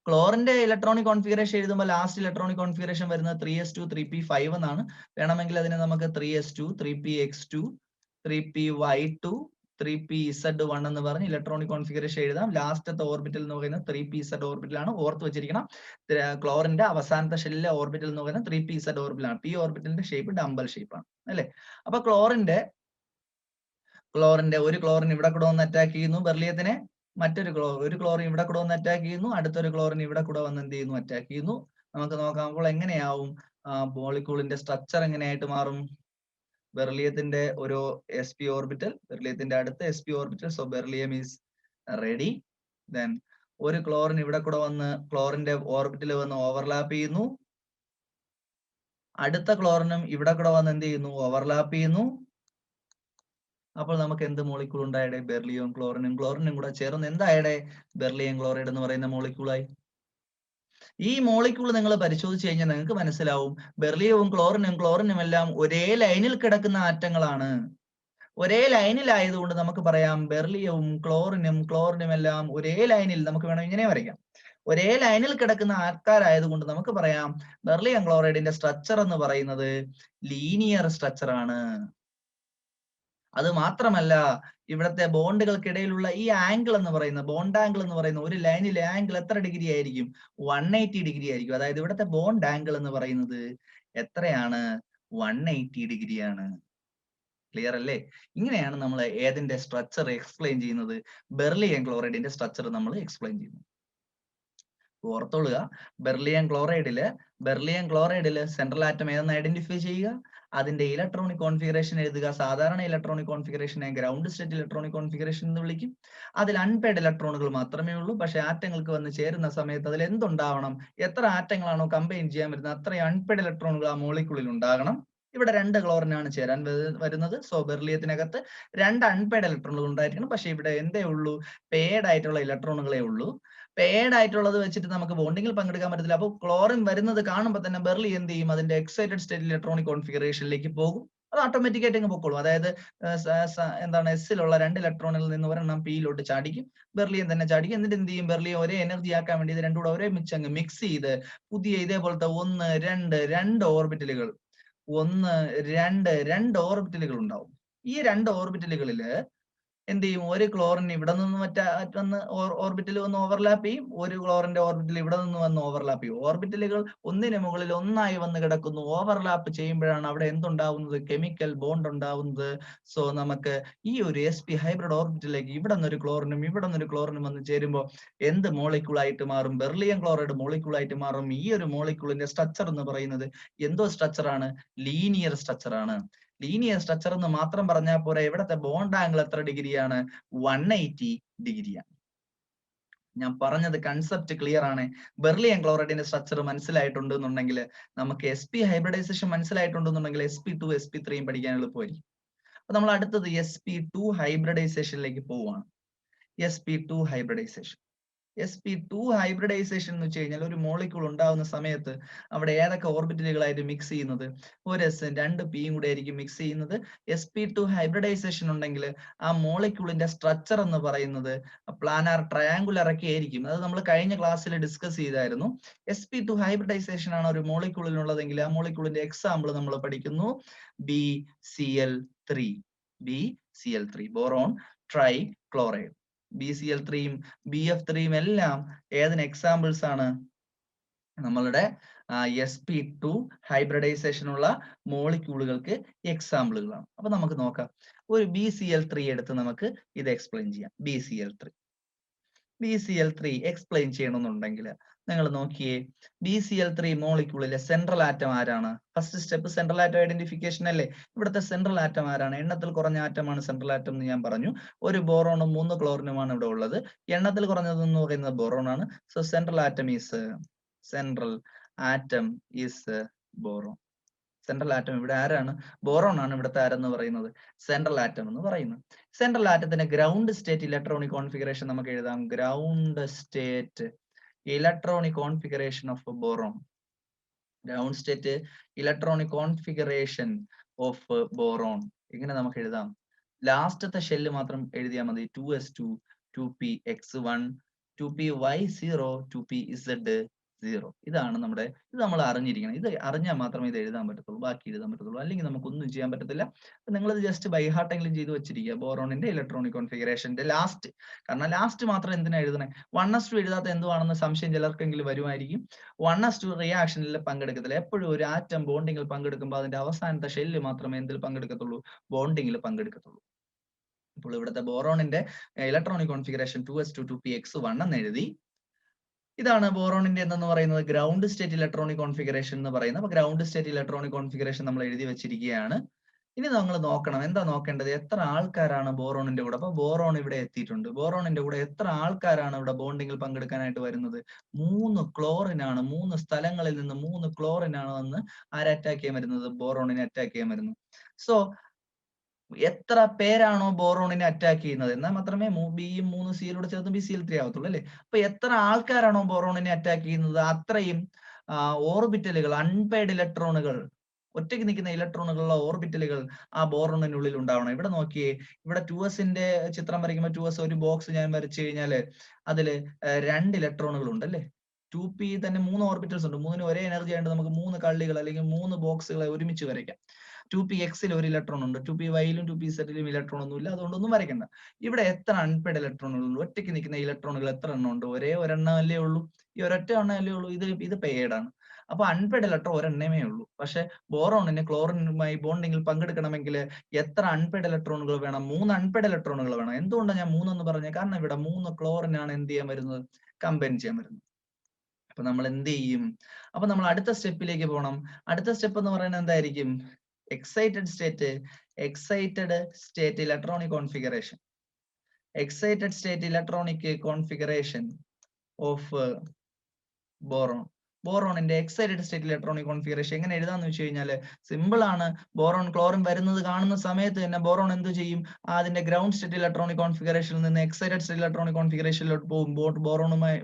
ക്ലോറിന്റെ ഇലക്ട്രോണിക് കോൺഫിഗറേഷൻ എഴുതുമ്പോൾ ലാസ്റ്റ് ഇലക്ട്രോണിക് കോൺഫിഗറേഷൻ വരുന്നത് 3s2 3p5 എന്നാണ്. വേണമെങ്കിൽ അതിനെ നമുക്ക് 3s2 3px2 3py2 3pz1 എന്ന് പറഞ്ഞ് ഇലക്ട്രോണിക് കോൺഫിഗറേഷൻ എഴുതാം. ലാസ്റ്റത്തെ ഓർബിറ്റൽ എന്ന് പറയുന്നത് 3pz ഓർബിറ്റൽ ആണ്. ഓർത്ത് വെച്ചിരിക്കണം. ക്ലോറിന്റെ അവസാനത്തെ ഷെല്ലിലെ ഓർബിറ്റൽ എന്ന് പറയുന്നത് 3pz ഓർബിറ്റൽ ആണ്. പി ഓർബിറ്റലിന്റെ ഷേപ്പ് ഡംബൽ ഷേപ്പ് ആണ്, അല്ലെ? അപ്പൊ ക്ലോറിന്റെ ഒരു ക്ലോറിൻ ഇവിടെ കൂടെ വന്ന് അറ്റാക്ക് ചെയ്യുന്നു ബെർലിയത്തിനെ. ഒരു ക്ലോറിൻ ഇവിടെ കൂടെ വന്ന് അറ്റാക്ക് ചെയ്യുന്നു. അടുത്തൊരു ക്ലോറിൻ ഇവിടെ കൂടെ വന്ന് എന്ത് ചെയ്യുന്നു? അറ്റാക്ക് ചെയ്യുന്നു. നമുക്ക് നോക്കാം അപ്പോൾ എങ്ങനെയാവും മോളിക്യൂളിന്റെ സ്ട്രക്ചർ എങ്ങനെയായിട്ട് മാറും? ബെർലിയത്തിന്റെ ഒരു sp ഓർബിറ്റൽ, ബെർലിയത്തിന്റെ അടുത്ത sp orbital. So beryllium is ready. Then ഒരു ക്ലോറിൻ ഇവിടെ കൂടെ വന്ന് ക്ലോറിന്റെ ഓർബിറ്റൽ വന്ന് ഓവർലാപ്പ് ചെയ്യുന്നു. അടുത്ത ക്ലോറിനും ഇവിടെ കൂടെ വന്ന് എന്ത് ചെയ്യുന്നു? ഓവർലാപ്പ് ചെയ്യുന്നു. അപ്പോൾ നമുക്ക് എന്ത് മോളിക്യൂൾ ഉണ്ടായടെ? ബെർലിയം ക്ലോറിനും കൂടെ ചേർന്ന് എന്തായടെ? ബെർലിയം ക്ലോറൈഡ് എന്ന് പറയുന്ന മോളിക്യൂളായി. ഈ മോളിക്യൂൾ നിങ്ങൾ പരിശോധിച്ച് കഴിഞ്ഞാൽ നിങ്ങൾക്ക് മനസ്സിലാവും ബെർലിയവും ക്ലോറിനും എല്ലാം ഒരേ ലൈനിൽ കിടക്കുന്ന ആറ്റങ്ങളാണ്. ഒരേ ലൈനിലായതുകൊണ്ട് നമുക്ക് പറയാം ബെർലിയവും ക്ലോറിനും എല്ലാം ഒരേ ലൈനിൽ, നമുക്ക് വേണം ഇങ്ങനെ വരയ്ക്കാം, ഒരേ ലൈനിൽ കിടക്കുന്ന ആൾക്കാരായതുകൊണ്ട് നമുക്ക് പറയാം ബെർലിയം ക്ലോറൈഡിന്റെ സ്ട്രക്ചർ എന്ന് പറയുന്നത് ലീനിയർ സ്ട്രക്ചർ ആണ്. അത് മാത്രമല്ല, ഇവിടുത്തെ ബോണ്ടുകൾക്കിടയിലുള്ള ഈ ആംഗിൾ എന്ന് പറയുന്ന ബോണ്ട് ആംഗിൾ എന്ന് പറയുന്ന ഒരു ലൈനിലെ ആംഗിൾ എത്ര ഡിഗ്രി ആയിരിക്കും? 180 ഡിഗ്രി ആയിരിക്കും. അതായത് ഇവിടുത്തെ ബോണ്ട് ആംഗിൾ എന്ന് പറയുന്നത് എത്രയാണ്? 180 ഡിഗ്രിയാണ്. ക്ലിയർ അല്ലേ? ഇങ്ങനെയാണ് നമ്മൾ ഏതിന്റെ സ്ട്രക്ചർ എക്സ്പ്ലെയിൻ ചെയ്യുന്നത്? ബെർലിയം ക്ലോറൈഡിന്റെ സ്ട്രക്ചർ നമ്മൾ എക്സ്പ്ലെയിൻ ചെയ്യുന്നു. ഓർത്തോളുക, ബെർലിയം ക്ലോറൈഡില് സെൻട്രൽ ആറ്റം ഏതെന്ന് ഐഡന്റിഫൈ ചെയ്യുക, അതിന്റെ ഇലക്ട്രോണിക് കോൺഫിഗറേഷൻ എഴുതുക. സാധാരണ ഇലക്ട്രോണിക് കോൺഫിഗറേഷനെ ഗ്രൗണ്ട് സ്റ്റേറ്റ് ഇലക്ട്രോണിക് കോൺഫിഗറേഷൻ എന്ന് വിളിക്കും. അതിൽ അൺപെയ്ഡ് ഇലക്ട്രോണുകൾ മാത്രമേ ഉള്ളൂ. പക്ഷെ ആറ്റങ്ങൾക്ക് വന്ന് ചേരുന്ന സമയത്ത് അതിൽ എന്തുണ്ടാവണം? എത്ര ആറ്റങ്ങളാണോ കമ്പൈൻ ചെയ്യാൻ വരുന്നത് അത്രയും അൺപെയ്ഡ് ഇലക്ട്രോണുകൾ ആ മോളിക്യൂളിൽ ഉണ്ടാകണം. ഇവിടെ 2 ക്ലോറിനാണ് ചേരാൻ വരുന്നത്. സോ ബെർലിയത്തിനകത്ത് 2 അൺപെയ്ഡ് ഇലക്ട്രോണുകൾ ഉണ്ടായിരിക്കണം. പക്ഷെ ഇവിടെ എന്തേ ഉള്ളൂ? പെയ്ഡ് ആയിട്ടുള്ള ഇലക്ട്രോണുകളെ ഉള്ളൂ. പെയ്ഡ് ആയിട്ടുള്ളത് വെച്ചിട്ട് നമുക്ക് ബോണ്ടിങ്ങിൽ പങ്കെടുക്കാൻ പറ്റത്തില്ല. അപ്പോൾ ക്ലോറിൻ വരുന്നത് കാണുമ്പോൾ തന്നെ ബെർലി എന്ത് ചെയ്യും? അതിന്റെ എക്സൈറ്റഡ് സ്റ്റേറ്റ് ഇലക്ട്രോണിക് കോൺഫിഗറേഷനിലേക്ക് പോകും. അത് ഓട്ടോമാറ്റിക് ആയിട്ട് അങ്ങ് പൊക്കോളും. അതായത് എന്താണ് എസ്സിലുള്ള 2 ഇലക്ട്രോണിൽ നിന്ന് ഒരെണ്ണം പിയിലോട്ട് ചാടിക്കും, ബെർലിയം തന്നെ ചാടിക്കും. എന്നിട്ട് എന്ത് ചെയ്യും, ബെർലിയം ഒരേ എനർജി ആക്കാൻ വേണ്ടി ഇത് രണ്ടും കൂടെ ഒരേ അങ്ങ് മിക്സ് ചെയ്ത് പുതിയ ഇതേപോലത്തെ 1 2 ഓർബിറ്റലുകൾ 2 ഓർബിറ്റലുകൾ ഉണ്ടാവും. ഈ 2 ഓർബിറ്റലുകളില് എന്ത് ചെയ്യും, ഒരു ക്ലോറിൻ ഇവിടെ നിന്ന് മറ്റൊന്ന് ഓർബിറ്റൽ വന്ന് ഓവർലാപ്പ് ചെയ്യും, ഒരു ക്ലോറിന്റെ ഓർബിറ്റൽ ഇവിടെ നിന്ന് വന്ന് ഓവർലാപ്പ് ചെയ്യും. ഓർബിറ്റലുകൾ ഒന്നിന് മുകളിൽ ഒന്നായി വന്ന് കിടക്കുന്നു. ഓവർലാപ്പ് ചെയ്യുമ്പോഴാണ് അവിടെ എന്തുണ്ടാവുന്നത്, കെമിക്കൽ ബോണ്ട് ഉണ്ടാവുന്നത്. സോ നമുക്ക് ഈ ഒരു sp ഹൈബ്രിഡ് ഓർബിറ്റലിലേക്ക് ഇവിടെ നിന്നൊരു ക്ലോറിനും ഇവിടെ നിന്നൊരു ക്ലോറിനും വന്ന് ചേരുമ്പോൾ എന്ത് മോളിക്യൂൾ ആയിട്ട് മാറും, ബെർലിയം ക്ലോറൈഡ് മോളിക്യൂൾ ആയിട്ട് മാറും. ഈ ഒരു മോളിക്യൂളിന്റെ സ്ട്രക്ചർ എന്ന് പറയുന്നത് എന്തോ സ്ട്രക്ചർ ആണ്, ലീനിയർ സ്ട്രക്ചർ ആണ്. ലീനിയർ സ്ട്രക്ചർ എന്ന് മാത്രം പറഞ്ഞാൽ പോരാ, ഇവിടുത്തെ ബോണ്ട് ആംഗിൾ എത്ര ഡിഗ്രിയാണ്, 180 ഡിഗ്രിയാണ്. ഞാൻ പറഞ്ഞത് കൺസെപ്റ്റ് ക്ലിയർ ആണ്. ബെർലിയം ക്ലോറൈഡിന്റെ സ്ട്രക്ചർ മനസ്സിലായിട്ടുണ്ടെന്നുണ്ടെങ്കിൽ നമുക്ക് sp ഹൈബ്രിഡൈസേഷൻ മനസ്സിലായിട്ടുണ്ടെന്നുണ്ടെങ്കിൽ sp2 sp3 പഠിക്കാൻ എളുപ്പമായിരിക്കും. അപ്പൊ നമ്മൾ അടുത്തത് sp2 ഹൈബ്രിഡൈസേഷനിലേക്ക് പോവുകയാണ്. sp2 ഹൈബ്രിഡൈസേഷൻ sp2 ഹൈബ്രിഡൈസേഷൻ എന്ന് വെച്ച് കഴിഞ്ഞാൽ ഒരു മോളിക്യൂൾ ഉണ്ടാവുന്ന സമയത്ത് അവിടെ ഏതൊക്കെ ഓർബിറ്റലുകളായിട്ട് മിക്സ് ചെയ്യുന്നത്, ഒരു എസ് 2 പിയും കൂടെ ആയിരിക്കും മിക്സ് ചെയ്യുന്നത്. sp2 ഹൈബ്രിഡൈസേഷൻ ഉണ്ടെങ്കിൽ ആ മോളിക്യൂളിന്റെ സ്ട്രക്ചർ എന്ന് പറയുന്നത് പ്ലാനാർ ട്രയാങ്കുലർ ഒക്കെ ആയിരിക്കും. അത് നമ്മൾ കഴിഞ്ഞ ക്ലാസ്സിൽ ഡിസ്കസ് ചെയ്തായിരുന്നു. sp2 ഹൈബ്രിഡൈസേഷൻ ആണ് ഒരു മോളിക്യൂളിനുള്ളതെങ്കിൽ ആ മോളിക്യൂളിന്റെ എക്സാമ്പിൾ നമ്മൾ പഠിക്കുന്നു, BCl3. BCl3 boron trichloride. BCl3യും BF3യും എല്ലാം ഏതിന് എക്സാമ്പിൾസ് ആണ്, നമ്മളുടെ sp2 ഹൈബ്രിഡൈസേഷൻ ഉള്ള മോളിക്യൂളുകൾക്ക് എക്സാമ്പിളുകളാണ്. അപ്പൊ നമുക്ക് നോക്കാം, ഒരു BCl3 എടുത്ത് നമുക്ക് ഇത് എക്സ്പ്ലെയിൻ ചെയ്യാം. BCl3 എക്സ്പ്ലെയിൻ ചെയ്യണമെന്നുണ്ടെങ്കിൽ നിങ്ങൾ നോക്കിയേ, BCl3 മോളിക്യൂളിലെ സെൻട്രൽ ആറ്റം ആരാണ്? First step central atom identification അല്ലേ. ഇവിടുത്തെ സെൻട്രൽ ആറ്റം ആരാണ്? എണ്ണത്തിൽ കുറഞ്ഞ ആറ്റമാണ് സെൻട്രൽ ആറ്റം എന്ന് ഞാൻ പറഞ്ഞു. ഒരു ബോറോണും 3 ക്ലോറിനുമാണ് ഇവിടെ ഉള്ളത്. എണ്ണത്തിൽ കുറഞ്ഞതെന്ന് പറയുന്നത് ബോറോൺ ആണ്. So central atom is boron. Central atom ഇവിടെ ആരാണ്? ബോറോൺ ആണ് ഇവിടുത്തെ ആരെന്ന് പറയുന്നത്, സെൻട്രൽ ആറ്റം എന്ന് പറയുന്നത്. സെൻട്രൽ ആറ്റത്തിന്റെ ഗ്രൗണ്ട് സ്റ്റേറ്റ് ഇലക്ട്രോണിക് കോൺഫിഗറേഷൻ നമുക്ക് എഴുതാം. Ground state electronic configuration of boron. Ground state electronic configuration of boron ഇങ്ങനെ നമുക്ക് എഴുതാം. ലാസ്റ്റത്തെ ഷെല്ല് മാത്രം എഴുതിയാൽ മതി. 2s2 2px1 2py0 2pz0. ഇതാണ് നമ്മുടെ, ഇത് നമ്മൾ അറിഞ്ഞിരിക്കണം. ഇത് അറിഞ്ഞാൽ മാത്രമേ ഇത് എഴുതാൻ പറ്റത്തുള്ളൂ, ബാക്കി എഴുതാൻ പറ്റത്തുള്ളൂ. അല്ലെങ്കിൽ നമുക്കൊന്നും ചെയ്യാൻ പറ്റത്തില്ല. നിങ്ങളിത് ജസ്റ്റ് ബൈ ഹാർട്ടെങ്കിലും ചെയ്ത് വെച്ചിരിക്കുക, ബോറോണിന്റെ ഇലക്ട്രോണിക് കോൺഫിഗറേഷന്റെ ലാസ്റ്റ്. കാരണം ലാസ്റ്റ് മാത്രം എന്തിനാ എഴുതണേ? 1s2 എഴുതാത്ത എന്തുവാണെന്ന് സംശയം ചിലർക്കെങ്കിലും വരുമായിരിക്കും. 1s2 റിയാക്ഷനിൽ പങ്കെടുക്കത്തില്ല. എപ്പോഴും ഒരു ആറ്റം ബോണ്ടിങ്ങിൽ പങ്കെടുക്കുമ്പോൾ അതിന്റെ അവസാനത്തെ ഷെല്ല് മാത്രമേ എന്തിൽ പങ്കെടുക്കത്തുള്ളൂ, ബോണ്ടിങ്ങിൽ പങ്കെടുക്കത്തുള്ളൂ. അപ്പോൾ ഇവിടുത്തെ ബോറോണിന്റെ ഇലക്ട്രോണിക് കോൺഫിഗറേഷൻ 2s2 2px1 എന്ന് എഴുതി. ഇതാണ് ബോറോണിന്റെ എന്തെന്ന് പറയുന്നത്, ഗ്രൗണ്ട് സ്റ്റേറ്റ് ഇലക്ട്രോണിക് കോൺഫിഗറേഷൻ എന്ന് പറയുന്നത്. അപ്പൊ ഗ്രൗണ്ട് സ്റ്റേറ്റ് ഇലക്ട്രോണിക് കോൺഫിഗറേഷൻ നമ്മൾ എഴുതി വെച്ചിരിക്കുകയാണ്. ഇനി നമ്മൾ നോക്കണം, എന്താ നോക്കേണ്ടത്, എത്ര ആൾക്കാരാണ് ബോറോണിന്റെ കൂടെ. അപ്പൊ ബോറോൺ ഇവിടെ എത്തിയിട്ടുണ്ട്. ബോറോണിന്റെ കൂടെ എത്ര ആൾക്കാരാണ് ഇവിടെ ബോണ്ടിങ്ങിൽ പങ്കെടുക്കാനായിട്ട് വരുന്നത്? 3 ക്ലോറിനാണ്. 3 സ്ഥലങ്ങളിൽ നിന്ന് 3 ക്ലോറിനാണ് വന്ന് ആരെ അറ്റാക്ക് ചെയ്യാൻ വരുന്നത്? ബോറോണിനെ അറ്റാക്ക് ചെയ്യാൻ വരുന്നത്. സോ എത്ര പേരാണോ ബോറോണിനെ അറ്റാക്ക് ചെയ്യുന്നത്, എന്നാൽ മാത്രമേ ബിയും 3 സിയിലൂടെ ചേർത്ത് BCl3 ആവത്തുള്ളൂ അല്ലെ. അപ്പൊ എത്ര ആൾക്കാരാണോ ബോറോണിനെ അറ്റാക്ക് ചെയ്യുന്നത് അത്രയും ഓർബിറ്റലുകൾ, അൺപെയ്ഡ് ഇലക്ട്രോണുകൾ, ഒറ്റയ്ക്ക് നിൽക്കുന്ന ഇലക്ട്രോണുകളുള്ള ഓർബിറ്റലുകൾ ആ ബോറോണിനുള്ളിൽ ഉണ്ടാവണം. ഇവിടെ നോക്കിയേ, ഇവിടെ 2sന്റെ ചിത്രം വരയ്ക്കുമ്പോൾ 2s ഒരു ബോക്സ് ഞാൻ വരച്ചു കഴിഞ്ഞാല് അതില് 2 ഇലക്ട്രോണുകൾ ഉണ്ട് അല്ലെ. 2p തന്നെ 3 ഓർബിറ്റൽസ് ഉണ്ട്. 3ന് ഒരേ എനർജി ആയിട്ട് നമുക്ക് 3 കള്ളികൾ അല്ലെങ്കിൽ 3 ബോക്സുകളെ ഒരുമിച്ച് വരയ്ക്കാം. 2px-ൽ ഒരു ഇലക്ട്രോൺ ഉണ്ട്, 2py-ലും 2pz-ലും ഇലക്ട്രോൺ ഒന്നും ഇല്ല, അതുകൊണ്ടൊന്നും വരയ്ക്കണ്ട. ഇവിടെ എത്ര അൺപെയ്ഡ് ഇലക്ട്രോണുകൾ ഉണ്ട്? ഒറ്റയ്ക്ക് നിൽക്കുന്ന ഇലക്ട്രോണുകൾ എത്ര എണ്ണം ഉണ്ട്? ഒരേ ഒരെണ്ണം അല്ലേ ഉള്ളൂ. ഈ ഒരൊറ്റ എണ്ണം അല്ലേ ഉള്ളൂ. ഇത് പെയ്ഡ് ആണ്. അപ്പൊ അൺപെയ്ഡ് ഇലക്ട്രോൺ ഒരെണ്ണമേ ഉള്ളൂ. പക്ഷെ ബോറോണിന് ക്ലോറിനുമായി ബോണ്ടിങ്ങിൽ പങ്കെടുക്കണമെങ്കിൽ എത്ര അൺപെയ്ഡ് ഇലക്ട്രോണുകൾ വേണം? 3 അൺപെയ്ഡ് ഇലക്ട്രോണുകൾ വേണം. എന്തുകൊണ്ടാണ് ഞാൻ 3 എന്ന് പറഞ്ഞത്? കാരണം ഇവിടെ 3 ക്ലോറിനാണ് എന്ത് ചെയ്യാൻ വരുന്നത്, കമ്പൈൻ ചെയ്യാൻ വരുന്നത്. അപ്പൊ നമ്മൾ എന്ത് ചെയ്യും? അപ്പൊ നമ്മൾ അടുത്ത സ്റ്റെപ്പിലേക്ക് പോകണം. അടുത്ത സ്റ്റെപ്പ് എന്ന് പറയുന്നത് എന്തായിരിക്കും? excited state electronic configuration. Excited state electronic configuration of boron. ബോറോണിന്റെ എക്സൈറ്റഡ് സ്റ്റേറ്റ് ഇലക്ട്രോണിക് കോൺഫിഗറേഷൻ എങ്ങനെ എഴുതാന്ന് വെച്ച് കഴിഞ്ഞാൽ സിമ്പിൾ ആണ്. ബോറോൺ ക്ലോറിൻ വരുന്നത് കാണുന്ന സമയത്ത് തന്നെ ബോറോൺ എന്ത് ചെയ്യും, അതിന്റെ ഗ്രൗണ്ട് സ്റ്റേറ്റ് ഇലക്ട്രോണിക് കോൺഫിഗറേഷനിൽ നിന്ന് എക്സൈറ്റഡ് സ്റ്റേറ്റ് ഇലക്ട്രോണിക് കോൺഫിഗറേഷനിലോട്ട് പോകും.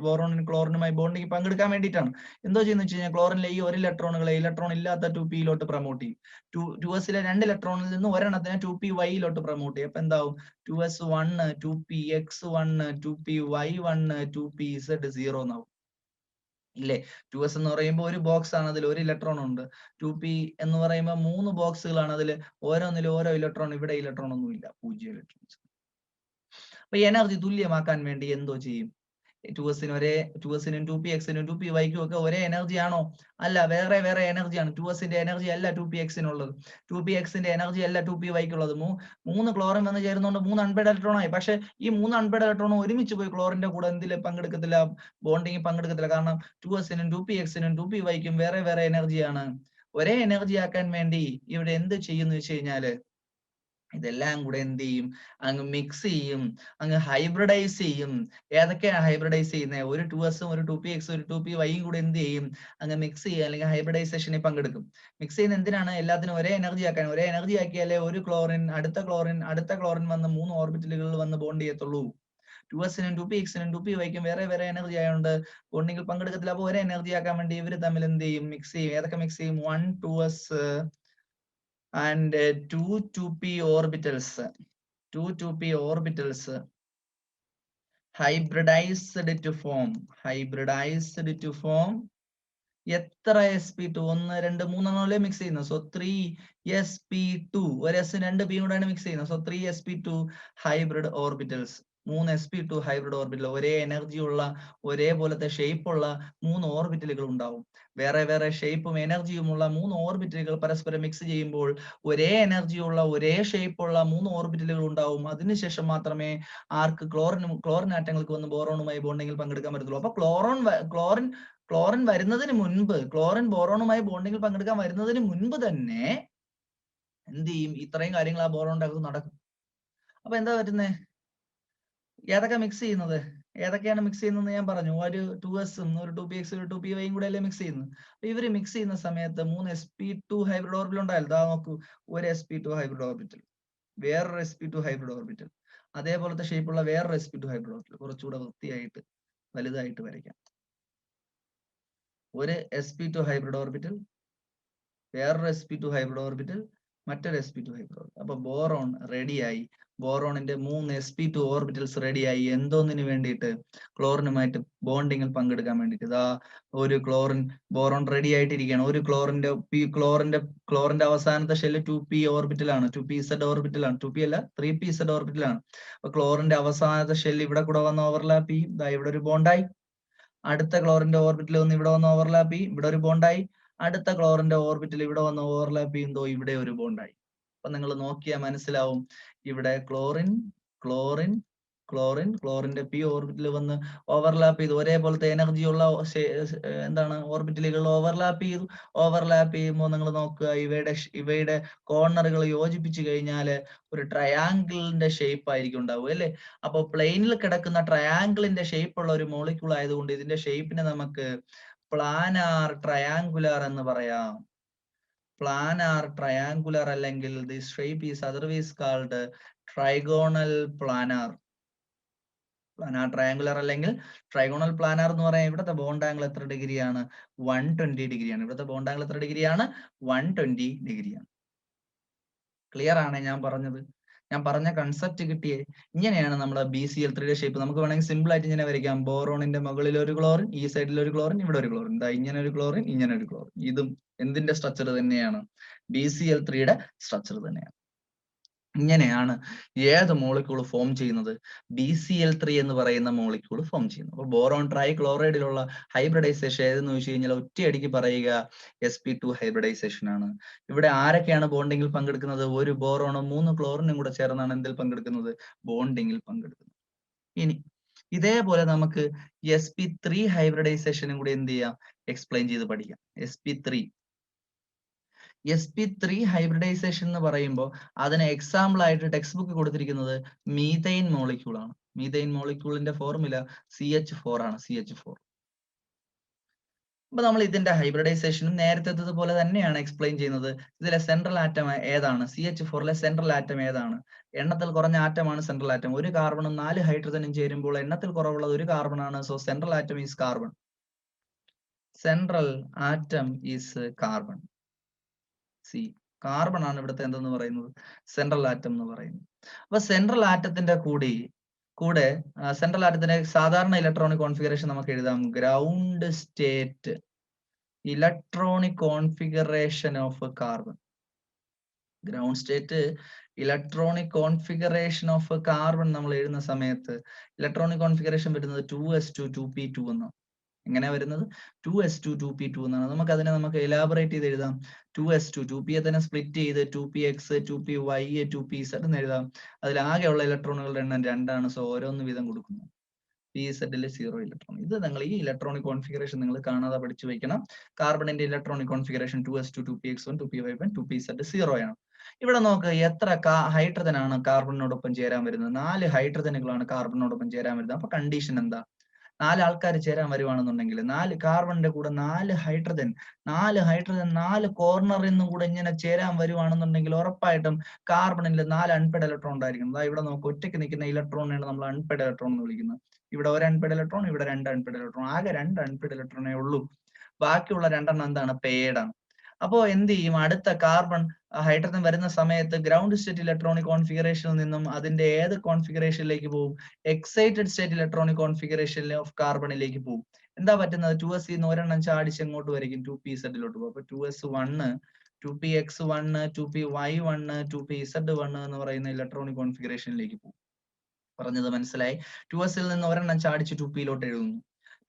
ബോറോണിന് ക്ലോറിനുമായി ബോണ്ടിങ് പങ്കെടുക്കാൻ വേണ്ടിയിട്ടാണ്. എന്തോ ചെയ്യുന്ന വെച്ച് കഴിഞ്ഞാൽ ക്ലോറിനിലെ ഈ ഒരു ഇലക്ട്രോണുകളെ ഇലക്ട്രോൺ ഇല്ലാത്ത 2p പ്രൊമോട്ട് ചെയ്യും. 2s-ലെ 2 ഇലക്ട്രോണിൽ നിന്ന് ഒരെണ്ണത്തിനെ 2p-y പ്രൊമോട്ട് ചെയ്യും. അപ്പൊ എന്താവും 2s1 2px1 2py1 2pz0 എന്നാവും ഇല്ലേ. 2s എന്ന് പറയുമ്പോൾ ഒരു ബോക്സ് ആണ്, അതിൽ ഒരു ഇലക്ട്രോൺ ഉണ്ട്. 2p എന്ന് പറയുമ്പോൾ 3 ബോക്സുകളാണ്, അതിൽ ഓരോന്നിലും ഓരോ ഇലക്ട്രോൺ. ഇവിടെ ഇലക്ട്രോൺ ഒന്നും ഇല്ല, 0 ഇലക്ട്രോൺസ്. അപ്പൊ എനർജി തുല്യമാക്കാൻ വേണ്ടി എന്തോ ചെയ്യും, 2sനും 2px-നും 2py-ക്കും ഒക്കെ ഒരേ എനർജി ആണോ? അല്ല, വേറെ വേറെ എനർജിയാണ്. 2s-ന്റെ എനർജി അല്ല 2px-നുള്ളത്, 2px-ന്റെ എനർജി അല്ല 2py-ക്കുള്ളത്. 3 ക്ലോറിൻ വന്ന് ചേരുന്നതുകൊണ്ട് 3 അൺപെയർഡ് ഇലക്ട്രോൺ ആയി. പക്ഷെ ഈ 3 അൺപെയർഡ് ഇലക്ട്രോൺ ഒരുമിച്ച് പോയി ക്ലോറിന്റെ കൂടെ എന്തിൽ പങ്കെടുക്കത്തില്ല, ബോണ്ടിങ് പങ്കെടുക്കത്തില്ല. കാരണം 2s-നും 2px-നും 2py-ക്കും വേറെ വേറെ എനർജിയാണ്. ഒരേ എനർജി ആക്കാൻ വേണ്ടി ഇവിടെ എന്ത് ചെയ്യുന്നു വെച്ച് കഴിഞ്ഞാല് ഇതെല്ലാം കൂടെ എന്ത് ചെയ്യും, അങ്ങ് മിക്സ് ചെയ്യും, അങ്ങ് ഹൈബ്രിഡൈസ് ചെയ്യും. ഏതൊക്കെയാണ് ഹൈബ്രിഡൈസ് ചെയ്യുന്നത്? ഒരു 2s-ഉം ഒരു 2px-ഉം ഒരു 2py-യും കൂടെ എന്ത് ചെയ്യും, അങ്ങ് മിക്സ് ചെയ്യുക, അല്ലെങ്കിൽ ഹൈബ്രിഡൈസേഷനിൽ പങ്കെടുക്കും. മിക്സ് ചെയ്യുന്ന എന്തിനാണ്? എല്ലാത്തിനും ഒരേ എനർജി ആക്കാൻ. ഒരേ എനർജി ആക്കിയാലേ ഒരു ക്ലോറിൻ അടുത്ത ക്ലോറിൻ വന്ന് 3 ഓർബിറ്റലുകളിൽ വന്ന് ബോണ്ട് ചെയ്യത്തുള്ളൂ. 2s-നും 2px-നും 2py-ക്കും വേറെ വേറെ എനർജി ആയതുകൊണ്ട് ബോണ്ടിങ്ങിൽ പങ്കെടുക്കത്തില്ല. അപ്പോൾ ഒരേ എനർജി ആക്കാൻ വേണ്ടി ഇവർ തമ്മിൽ എന്ത് ചെയ്യും, മിക്സ് ചെയ്യും. ഏതൊക്കെ മിക്സ് ചെയ്യും? 1 2s and 2 2p orbitals, 2 2p orbitals hybridized to form എത്ര sp2? 1 2 3 മിക്സ് ചെയ്യുന്നത്. സോ 3sp2, ഒരു s 2 p കൂടെയാണ് മിക്സ് ചെയ്യുന്നത്. So 3sp2 hybrid orbitals, 3 sp2 hybrid orbital, ഒരേ എനർജി ഉള്ള ഒരേപോലത്തെ ഷേപ്പ് ഉള്ള 3 ഓർബിറ്റലുകൾ ഉണ്ടാവും. വേറെ വേറെ ഷേപ്പും എനർജിയുമുള്ള 3 ഓർബിറ്റലുകൾ പരസ്പരം മിക്സ് ചെയ്യുമ്പോൾ ഒരേ എനർജിയുള്ള ഒരേ ഷേപ്പുള്ള 3 ഓർബിറ്റലുകൾ ഉണ്ടാവും. അതിനുശേഷം മാത്രമേ ആർക്ക് ക്ലോറിൻ ആറ്റങ്ങൾക്ക് വന്ന് ബോറോണുമായി ബോണ്ടിങ്ങിൽ പങ്കെടുക്കാൻ പറ്റത്തുള്ളൂ. അപ്പൊ ക്ലോറിൻ വരുന്നതിന് മുൻപ്, ക്ലോറിൻ ബോറോണുമായി ബോണ്ടിങ്ങിൽ പങ്കെടുക്കാൻ വരുന്നതിന് മുൻപ് തന്നെ എന്ത് ചെയ്യും, ഇത്രയും കാര്യങ്ങൾ ആ ബോറോണിന്റെ അകത്ത് നടക്കും. അപ്പൊ എന്താ പറ്റുന്നേ, ഏതൊക്കെ മിക്സ് ചെയ്യുന്നത്, ഏതൊക്കെയാണ് മിക്സ് ചെയ്യുന്നത് ഞാൻ പറഞ്ഞു. ഒരു 2s-ഉം ഒരു 2px-ഉം ഒരു 2py-യും കൂടെ അല്ലേ മിക്സ് ചെയ്യുന്നത്. അപ്പൊ ഇവര് മിക്സ് ചെയ്യുന്ന സമയത്ത് 3 sp2 ഹൈബ്രിഡ് ഓർബിറ്റൽ ഉണ്ടായല്ലോ. ദാ നോക്കൂ, ഒരു sp2 ഹൈബ്രിഡ് ഓർബിറ്റൽ, വേറൊരു sp2 ഹൈബ്രിഡ് ഓർബിറ്റൽ, അതേപോലത്തെ ഷേപ്പുള്ള വേറൊരു sp2 ഹൈബ്രിഡ് ഓർബിറ്റൽ. കുറച്ചുകൂടെ വൃത്തിയായിട്ട് വലുതായിട്ട് വരയ്ക്കാം. ഒരു sp2 ഹൈബ്രിഡ് ഓർബിറ്റൽ, വേറൊരു sp2 ഹൈബ്രിഡ് ഓർബിറ്റൽ, മറ്റൊരു sp2 ഹൈബ്രിഡ് ഓർബിറ്റൽ. അപ്പൊ ബോറോൺ റെഡിയായി. ബോറോണിന്റെ 3 sp2 ഓർബിറ്റൽസ് റെഡിയായി. എന്തോന്നിന് വേണ്ടിയിട്ട്? ക്ലോറിനുമായിട്ട് ബോണ്ടിങ്ങിൽ പങ്കെടുക്കാൻ വേണ്ടിയിട്ട്. ഇതാ ഒരു ബോറോൺ റെഡി ആയിട്ടിരിക്കുകയാണ്. ഒരു ക്ലോറിന്റെ അവസാനത്തെ ഷെല്ല് 2p ഓർബിറ്റലാണ്, 2pz ഓർബിറ്റലാണ്, 2p അല്ല 3pz ഓർബിറ്റലാണ്. അപ്പൊ ക്ലോറിന്റെ അവസാനത്തെ ഷെല്ല് ഇവിടെ കൂടെ വന്ന് ഓവർലാപ്പ് ചെയ്യും. ഇതാ ഇവിടെ ഒരു ബോണ്ടായി. അടുത്ത ക്ലോറിന്റെ ഓർബിറ്റിൽ വന്ന് ഇവിടെ വന്ന് ഓവർലാപ്പ് ചെയ്യും, ഇവിടെ ഒരു ബോണ്ടായി. അടുത്ത ക്ലോറിന്റെ ഓർബിറ്റിൽ ഇവിടെ വന്ന് ഓവർലാപ്പ് ചെയ്യുമ്പോൾ ഇവിടെ ഒരു ബോണ്ടായി. അപ്പൊ നിങ്ങൾ നോക്കിയാൽ മനസ്സിലാവും, ഇവിടെ ക്ലോറിന്റെ p ഓർബിറ്റിൽ വന്ന് ഓവർലാപ്പ് ചെയ്തു. ഒരേപോലത്തെ എനർജിയുള്ള എന്താണ് ഓർബിറ്റലുകൾ ഓവർലാപ്പ് ചെയ്യുമ്പോൾ നിങ്ങൾ നോക്കുക, ഇവയുടെ കോർണറുകൾ യോജിപ്പിച്ചു കഴിഞ്ഞാൽ ഒരു ട്രയാങ്കിളിന്റെ ഷേപ്പ് ആയിരിക്കും ഉണ്ടാവുക അല്ലെ. അപ്പൊ പ്ലെയിനിൽ കിടക്കുന്ന ട്രയാങ്കിളിന്റെ ഷേപ്പ് ഉള്ള ഒരു മോളിക്യൂൾ ആയതുകൊണ്ട് ഇതിന്റെ ഷേപ്പിനെ നമുക്ക് പ്ലാനാർ ട്രയാങ്കുലർ എന്ന് പറയാം. പ്ലാനാർ ട്രയാങ്കുലർ അല്ലെങ്കിൽ this shape is otherwise called trigonal planar. Planar triangular അല്ലെങ്കിൽ ട്രൈഗോണൽ പ്ലാനാർ എന്ന് പറയാം. ഇവിടുത്തെ ബോണ്ട് ആംഗിൾ എത്ര ഡിഗ്രിയാണ്? 120 ഡിഗ്രിയാണ്. ഇവിടുത്തെ ബോണ്ട് ആംഗിൾ എത്ര ഡിഗ്രിയാണ്? 120 ഡിഗ്രിയാണ്. ക്ലിയർ ആണ് ഞാൻ പറഞ്ഞത്? ഞാൻ പറഞ്ഞ കൺസെപ്റ്റ് കിട്ടിയേ? ഇങ്ങനെയാണ് നമ്മുടെ BCl3യുടെ ഷേപ്പ്. നമുക്ക് വേണമെങ്കിൽ സിമ്പിൾ ആയിട്ട് ഇങ്ങനെ വരയ്ക്കാം. ബോറോണിന്റെ മുകളിൽ ഒരു ക്ലോറിൻ, ഈ സൈഡിൽ ഒരു ക്ലോറിൻ, ഇവിടെ ഒരു ക്ലോറിൻ, ഇതാ ഇങ്ങനെ ഒരു ക്ലോറിൻ, ഇങ്ങനെ ഒരു ക്ലോറിൻ. ഇതും എന്തിന്റെ സ്ട്രക്ചർ തന്നെയാണ്? BCl3യുടെ സ്ട്രക്ചർ തന്നെയാണ്. ഇങ്ങനെയാണ് ഏത് മോളിക്യൂൾ ഫോം ചെയ്യുന്നത്? BCl3 എന്ന് പറയുന്ന മോളിക്യൂൾ ഫോം ചെയ്യുന്നത്. അപ്പോൾ ബോറോൺ ട്രൈ ക്ലോറൈഡിലുള്ള ഹൈബ്രിഡൈസേഷൻ ഏതെന്ന് ചോദിച്ചു കഴിഞ്ഞാൽ ഒറ്റയടിക്ക് പറയുക sp2 ഹൈബ്രിഡൈസേഷൻ ആണ്. ഇവിടെ ആരൊക്കെയാണ് ബോണ്ടിങ്ങിൽ പങ്കെടുക്കുന്നത്? ഒരു ബോറോണും 3 ക്ലോറിനും കൂടെ ചേർന്നാണ് എന്തിൽ പങ്കെടുക്കുന്നത്? ബോണ്ടിങ്ങിൽ പങ്കെടുക്കുന്നത്. ഇനി ഇതേപോലെ നമുക്ക് sp3 ഹൈബ്രിഡൈസേഷനും കൂടി എന്ത് ചെയ്യാം? എക്സ്പ്ലെയിൻ ചെയ്ത് പഠിക്കാം. sp3 ഹൈബ്രിഡൈസേഷൻ എന്ന് പറയുമ്പോൾ അതിന് എക്സാമ്പിൾ ആയിട്ട് ടെക്സ്റ്റ് ബുക്ക് കൊടുത്തിരിക്കുന്നത് മീഥൈൻ മോളിക്യൂൾ ആണ്. മീഥൈൻ മോളിക്യൂളിന്റെ ഫോർമുല CH4 ആണ്. CH4 അപ്പൊ നമ്മൾ ഇതിന്റെ ഹൈബ്രിഡൈസേഷനും നേരത്തെ പോലെ തന്നെയാണ് എക്സ്പ്ലെയിൻ ചെയ്യുന്നത്. ഇതിലെ സെൻട്രൽ ആറ്റം ഏതാണ്? CH4ലെ സെൻട്രൽ ആറ്റം ഏതാണ്? എണ്ണത്തിൽ കുറഞ്ഞ ആറ്റമാണ് സെൻട്രൽ ആറ്റം. ഒരു കാർബണും 4 ഹൈഡ്രജനും ചേരുമ്പോൾ എണ്ണത്തിൽ കുറവുള്ളത് ഒരു കാർബണാണ്. So central atom is carbon. Central atom is carbon. C carbon ആണ് ഇവിടുത്തെ എന്തെന്ന് പറയുന്നത്? സെൻട്രൽ ആറ്റം എന്ന് പറയുന്നത്. അപ്പൊ സെൻട്രൽ ആറ്റത്തിന്റെ കൂടെ സെൻട്രൽ ആറ്റത്തിന്റെ സാധാരണ ഇലക്ട്രോണിക് കോൺഫിഗറേഷൻ നമുക്ക് എഴുതാം. Ground state electronic configuration of carbon. Ground state electronic configuration of carbon നമ്മൾ എഴുതുന്ന സമയത്ത് ഇലക്ട്രോണിക് കോൺഫിഗറേഷൻ വരുന്നത് 2s2 2p2 എന്നാണ്. എങ്ങനെ വരുന്നത്? 2s2 2p2 എന്നാണ്. നമുക്ക് എലാബറേറ്റ് ചെയ്ത് എഴുതാം. 2s2 2p തന്നെ സ്പ്ലിറ്റ് ചെയ്ത് 2px 2py 2pz എന്ന് എഴുതാം. അതിൽ ആകെയുള്ള ഇലക്ട്രോണുകളുടെ എണ്ണം 2ആണ്. സോ ഓരോന്ന് വീതം കൊടുക്കുന്നു. PZൽ 0 ഇലക്ട്രോൺ. ഇത് നിങ്ങൾ ഈ ഇലക്ട്രോണിക് കോൺഫിഗറേഷൻ നിങ്ങൾ കാണാതെ പഠിച്ചു വെക്കണം. കാർബണിന്റെ electronic configuration 2s2 2px1 2py1 2pz 0 ആണ്. ഇവിടെ നോക്ക് എത്ര ഹൈഡ്രജൻ ആണ് കാർബണിനോടൊപ്പം ചേരാൻ വരുന്നത്? 4 ഹൈഡ്രജനുകളാണ് കാർബണിനോടൊപ്പം ചേരാൻ വരുന്നത്. അപ്പൊ കണ്ടീഷൻ എന്താ? 4 ആൾക്കാർ ചേരാൻ വരുവാണെന്നുണ്ടെങ്കിൽ 4 കാർബണിന്റെ കൂടെ 4 ഹൈഡ്രജൻ 4 കോർണറിൽ നിന്നും കൂടെ ഇങ്ങനെ ചേരാൻ വരുവാണെന്നുണ്ടെങ്കിൽ ഉറപ്പായിട്ടും കാർബണിൽ 4 അൺപെയ്ഡ് ഇലക്ട്രോൺ ഉണ്ടായിരിക്കും. അതായത് ഇവിടെ നമുക്ക് ഒറ്റയ്ക്ക് നിൽക്കുന്ന ഇലക്ട്രോണിനാണ് നമ്മൾ അൺപെയ്ഡ് ഇലക്ട്രോൺ എന്ന് വിളിക്കുന്നത്. ഇവിടെ ഒരു അൺപെയ്ഡ് ഇലക്ട്രോൺ, ഇവിടെ 2 അൺപെയ്ഡ് ഇലക്ട്രോൺ. ആകെ 2 അൺപെയ്ഡ് ഇലക്ട്രോണേ ഉള്ളൂ. ബാക്കിയുള്ള 2 എന്താണ്? പെയ്ഡ് ആണ്. അപ്പോ എന്ത് ചെയ്യും? അടുത്ത കാർബൺ ഹൈഡ്രജൻ വരുന്ന സമയത്ത് ഗ്രൗണ്ട് സ്റ്റേറ്റ് ഇലക്ട്രോണിക് കോൺഫിഗറേഷനിൽ നിന്നും അതിന്റെ ഏത് കോൺഫിഗറേഷനിലേക്ക് പോകും? Excited state electronic configuration of കാർബണിലേക്ക് പോകും. എന്താ പറ്റുന്നത്? 2s ന്ന് ഒരെണ്ണം ചാടിച്ച് എങ്ങോട്ട് വരയ്ക്കും? 2pz പോകും. അപ്പൊ 2s1 2px1 2py1 2pz1 എന്ന് പറയുന്ന ഇലക്ട്രോണിക് കോൺഫിഗറേഷനിലേക്ക് പോകും. പറഞ്ഞത് മനസ്സിലായി? 2s നിന്ന് ഒരെണ്ണം ചാടിച്ച് 2p എഴുതുന്നു.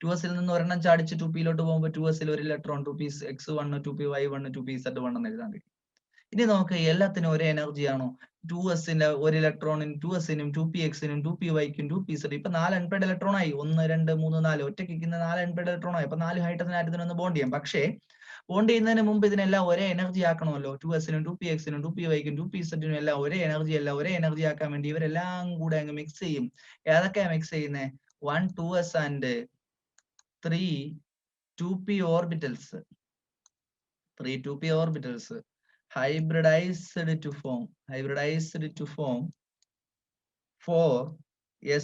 2s നിന്ന് ഒരെണ്ണം ചാടിച്ച് 2p പോകുമ്പോൾ 2s ഒരു ഇലക്ട്രോൺ 2px1 2py1 2pz1 എന്ന് എഴുതാൻ കഴിയും. ഇനി നമുക്ക് എല്ലാത്തിനും ഒരേ എനർജി ആണോ? 2s ഒരു ഇലക്ട്രോണിനും 2s-നും 2px-നും 2py-ക്കും 2pz. ഇപ്പൊ 4 അൺപെയ്ഡ് ഇലക്ട്രോൺ ആയി. 1 2 3 4 ഒറ്റയ്ക്ക് 4 അൺപെയ്ഡ് ഇലക്ട്രോൺ ആയി. അപ്പൊ 4 ഹൈഡ്രജൻ ആറ്റത്തിന് ഒന്ന് ബോണ്ട് ചെയ്യാം. പക്ഷേ ബോണ്ട് ചെയ്യുന്നതിന് മുമ്പ് ഇതിനെല്ലാം ഒരേ എനർജി ആക്കണമല്ലോ. 2s-നും 2px-നും 2py-ക്കും 2pz-നും എല്ലാം ഒരേ എനർജി ആക്കാൻ വേണ്ടി ഇവരെല്ലാം കൂടെ അങ്ങ് മിക്സ് ചെയ്യും. ഏതൊക്കെയാ മിക്സ് ചെയ്യുന്നത്? 1 2s and 3 2p orbitals. 3 2p orbitals hybridized to form 4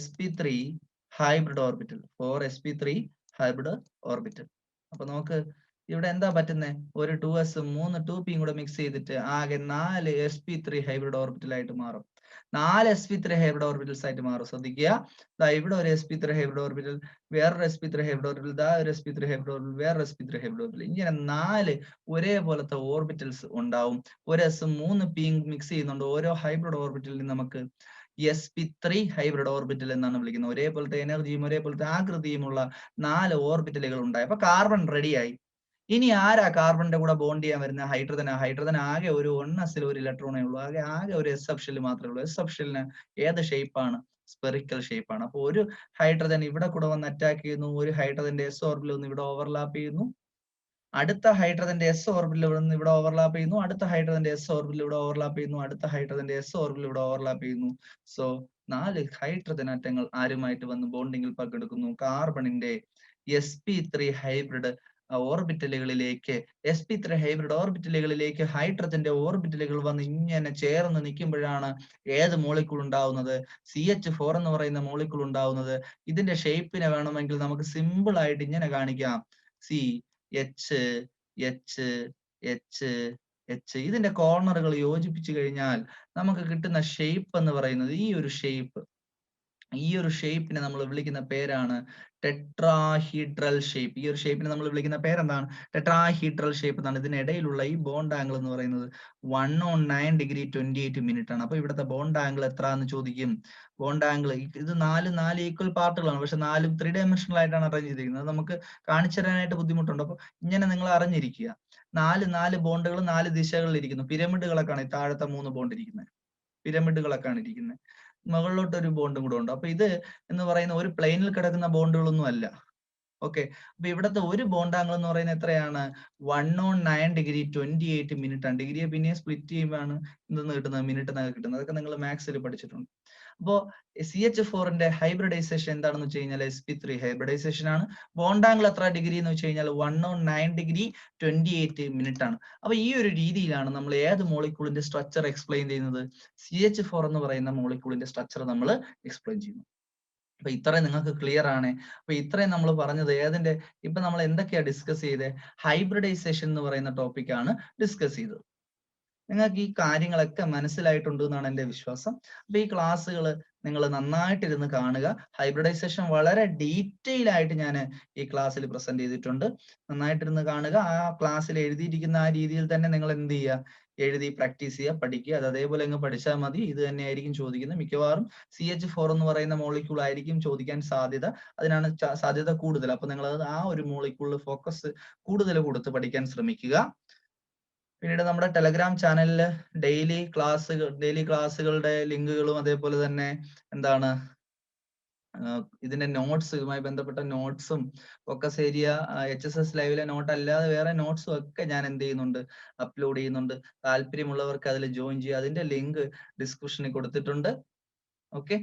sp3 hybrid orbital. 4 sp3 hybrid orbital. അപ്പൊ നമുക്ക് ഇവിടെ എന്താ പറ്റുന്നത്? ഒരു 2s 3 2p കൂടെ മിക്സ് ചെയ്തിട്ട് ആകെ 4 sp3 ഹൈബ്രിഡ് ഓർബിറ്റൽ ആയിട്ട് മാറും. 4 sp3 ഹൈബ്രിഡ് ഓർബിറ്റൽസ് ആയിട്ട് മാറും. ശ്രദ്ധിക്കുക, ഇവിടെ ഒരു sp3 ഹൈബ്രിഡ് ഓർബിറ്റൽ, വേറൊരു sp3 ഹൈബ്രിഡ് ഓർബിറ്റൽ, ഒരു sp3 ഹൈബ്രിഡ് ഓർബിറ്റൽ, വേറൊരു sp3 ഹൈബ്രിഡ് ഓർബിറ്റൽ. ഇങ്ങനെ 4 ഒരേപോലത്തെ ഓർബിറ്റൽസ് ഉണ്ടാവും. ഒരു s 3 p മിക്സ് ചെയ്യുന്നുണ്ട്. ഓരോ ഹൈബ്രിഡ് ഓർബിറ്റലിൽ നമുക്ക് sp3 ഹൈബ്രിഡ് ഓർബിറ്റൽ എന്നാണ് വിളിക്കുന്നത്. ഒരേപോലത്തെ എനർജിയും ഒരേപോലത്തെ ആകൃതിയുമുള്ള 4 ഓർബിറ്റലുകൾ ഉണ്ടായി. അപ്പൊ കാർബൺ റെഡിയായി. ഇനി ആരാ കാർബണിന്റെ കൂടെ ബോണ്ട് ചെയ്യാൻ വരുന്ന? ഹൈഡ്രജൻ ആകെ ഒരു 1s ഒരു ഇലക്ട്രോണേ ഉള്ളൂ. ആകെ ഒരു s ഷെൽ മാത്രമേ ഉള്ളൂ. s ഷെല്ലിന് ഏത് ഷേപ്പാണ്? സ്പെറിക്കൽ ഷേപ്പാണ്. അപ്പൊ ഒരു ഹൈഡ്രജൻ ഇവിടെ കൂടെ വന്ന് അറ്റാക്ക് ചെയ്യുന്നു. ഒരു ഹൈഡ്രജന്റെ s ഓർബിറ്റൽ ഒന്ന് ഇവിടെ ഓവർലാപ്പ് ചെയ്യുന്നു. അടുത്ത ഹൈഡ്രജന്റെ s ഓർബിറ്റൽ ഇവിടെ ഓവർലാപ്പ് ചെയ്യുന്നു. അടുത്ത ഹൈഡ്രജന്റെ s ഓർബിറ്റൽ ഇവിടെ ഓവർലാപ്പ് ചെയ്യുന്നു. അടുത്ത ഹൈഡ്രജന്റെ s ഓർബിറ്റൽ ഇവിടെ ഓവർലാപ്പ് ചെയ്യുന്നു. സോ 4 ഹൈഡ്രജൻ ആറ്റങ്ങൾ ആരുമായിട്ട് വന്ന് ബോണ്ടിങ്ങിൽ പങ്കെടുക്കുന്നു? കാർബണിന്റെ sp3 ഹൈബ്രിഡ് ഓർബിറ്റലുകളിലേക്ക് ഹൈഡ്രജന്റെ ഓർബിറ്റലുകൾ വന്ന് ഇങ്ങനെ ചേർന്ന് നിൽക്കുമ്പോഴാണ് ഏത് മോളിക്കൂൾ ഉണ്ടാവുന്നത്? CH4 എന്ന് പറയുന്ന മോളിക്കൂൾ ഉണ്ടാവുന്നത്. ഇതിന്റെ ഷേപ്പിനെ വേണമെങ്കിൽ നമുക്ക് സിമ്പിൾ ആയിട്ട് ഇങ്ങനെ കാണിക്കാം. H ഇതിന്റെ കോർണറുകൾ യോജിപ്പിച്ചു കഴിഞ്ഞാൽ നമുക്ക് കിട്ടുന്ന ഷേപ്പ് എന്ന് പറയുന്നത് ഈ ഒരു ഷേപ്പിനെ നമ്മൾ വിളിക്കുന്ന പേരാണ് ടെട്രാഹീഡ്രൽ ഷേപ്പ്. ഈ ഒരു ഷേപ്പിനെ നമ്മൾ വിളിക്കുന്ന പേരെന്താണ്? ടെട്രാഹീഡ്രൽ ഷേപ്പ് എന്നാണ്. ഇതിനിടയിലുള്ള ഈ ബോണ്ട് ആംഗിൾ എന്ന് പറയുന്നത് 109 ഡിഗ്രി 28 മിനിറ്റ് ആണ്. അപ്പൊ ഇവിടുത്തെ ബോണ്ട് ആംഗിൾ എത്ര എന്ന് ചോദിക്കും. ബോണ്ട് ആംഗിൾ ഇത് 4 ഈക്വൽ പാർട്ടുകളാണ്. പക്ഷെ 4 3 ഡയമെൻഷണൽ ആയിട്ടാണ് അറേഞ്ച് ചെയ്തിരിക്കുന്നത്. നമുക്ക് കാണിച്ചു തരാനായിട്ട് ബുദ്ധിമുട്ടുണ്ട്. അപ്പൊ ഇങ്ങനെ നിങ്ങൾ അറിഞ്ഞിരിക്കുക. 4 ബോണ്ടുകൾ 4 ദിശകളിൽ ഇരിക്കുന്നു. പിരമിഡുകളൊക്കെയാണ് താഴത്തെ 3 ബോണ്ട് ഇരിക്കുന്നത്. പിരമിഡുകളൊക്കെയാണ് ഇരിക്കുന്നത്. മുകളിലോട്ട് ഒരു ബോണ്ടും കൂടെ ഉണ്ട്. അപ്പൊ ഇത് എന്ന് പറയുന്ന ഒരു പ്ലെയിനിൽ കിടക്കുന്ന ബോണ്ടുകളൊന്നും അല്ല. ഓക്കെ, അപ്പൊ ഇവിടുത്തെ ഒരു ബോണ്ട് ആംഗിൾ എന്ന് പറയുന്നത് എത്രയാണ്? 109 ഡിഗ്രി 28 മിനിറ്റ് ആണ്. ഡിഗ്രിയെ പിന്നെ സ്പ്ലിറ്റ് ചെയ്യുമ്പോഴാണ് എന്തെന്ന് കിട്ടുന്നത്? മിനിറ്റ് എന്നൊക്കെ കിട്ടുന്നത്. അതൊക്കെ നിങ്ങൾ മാത്സിൽ പഠിച്ചിട്ടുണ്ട്. അപ്പോ CH4ന്റെ ഹൈബ്രിഡൈസേഷൻ എന്താണെന്ന് വെച്ച് കഴിഞ്ഞാൽ sp3 ഹൈബ്രിഡൈസേഷൻ ആണ്. ബോണ്ട് ആംഗിൾ എത്ര ഡിഗ്രി എന്ന് വെച്ച് കഴിഞ്ഞാൽ 109 ഡിഗ്രി 28 മിനിറ്റ് ആണ്. അപ്പൊ ഈ ഒരു രീതിയിലാണ് നമ്മൾ ഏത് മോളിക്യൂളിന്റെ സ്ട്രക്ചർ എക്സ്പ്ലെയിൻ ചെയ്യുന്നത്? CH4 എന്ന് പറയുന്ന മോളിക്യൂളിന്റെ സ്ട്രക്ചർ നമ്മൾ എക്സ്പ്ലെയിൻ ചെയ്യുന്നു. അപ്പൊ ഇത്രയും നിങ്ങൾക്ക് ക്ലിയർ ആണ്. അപ്പൊ ഇത്രയും നമ്മൾ പറഞ്ഞത് ഏതിന്റെ, ഇപ്പൊ നമ്മൾ എന്തൊക്കെയാ ഡിസ്കസ് ചെയ്തത്? ഹൈബ്രിഡൈസേഷൻ എന്ന് പറയുന്ന ടോപ്പിക് ആണ് ഡിസ്കസ് ചെയ്തത്. നിങ്ങൾക്ക് ഈ കാര്യങ്ങളൊക്കെ മനസ്സിലായിട്ടുണ്ട് എന്നാണ് എൻ്റെ വിശ്വാസം. അപ്പൊ ഈ ക്ലാസ്സുകൾ നിങ്ങൾ നന്നായിട്ടിരുന്ന് കാണുക. ഹൈബ്രിഡൈസേഷൻ വളരെ ഡീറ്റെയിൽ ആയിട്ട് ഞാൻ ഈ ക്ലാസ്സിൽ പ്രസന്റ് ചെയ്തിട്ടുണ്ട്. നന്നായിട്ടിരുന്ന് കാണുക. ആ ക്ലാസ്സിൽ എഴുതിയിരിക്കുന്ന ആ രീതിയിൽ തന്നെ നിങ്ങൾ എന്ത് ചെയ്യുക? എഴുതി പ്രാക്ടീസ് ചെയ്യുക, പഠിക്കുക. അത് അതേപോലെ അങ്ങ് പഠിച്ചാൽ മതി. ഇത് തന്നെയായിരിക്കും ചോദിക്കുന്നത്. മിക്കവാറും CH4 എന്ന് പറയുന്ന മോളിക്യൂൾ ആയിരിക്കും ചോദിക്കാൻ സാധ്യത. അതിനാണ് സാധ്യത കൂടുതൽ. അപ്പൊ നിങ്ങൾ ആ ഒരു മോളിക്യൂളിൽ ഫോക്കസ് കൂടുതൽ കൊടുത്ത് പഠിക്കാൻ ശ്രമിക്കുക. പിന്നീട് നമ്മുടെ ടെലഗ്രാം ചാനലിൽ ഡെയിലി ക്ലാസ്സുകളുടെ ലിങ്കുകളും അതേപോലെ തന്നെ എന്താണ് ഇതിന്റെ നോട്ട്സുമായി ബന്ധപ്പെട്ട നോട്ട്സും ഫോക്കസ് ഏരിയ HSS ലൈവിലെ നോട്ട് അല്ലാതെ വേറെ നോട്ട്സും ഒക്കെ ഞാൻ എന്ത് ചെയ്യുന്നുണ്ട്? അപ്ലോഡ് ചെയ്യുന്നുണ്ട്. താല്പര്യമുള്ളവർക്ക് അതിൽ ജോയിൻ ചെയ്യുക. അതിന്റെ ലിങ്ക് ഡിസ്ക്രിപ്ഷനിൽ കൊടുത്തിട്ടുണ്ട്. ഓക്കെ,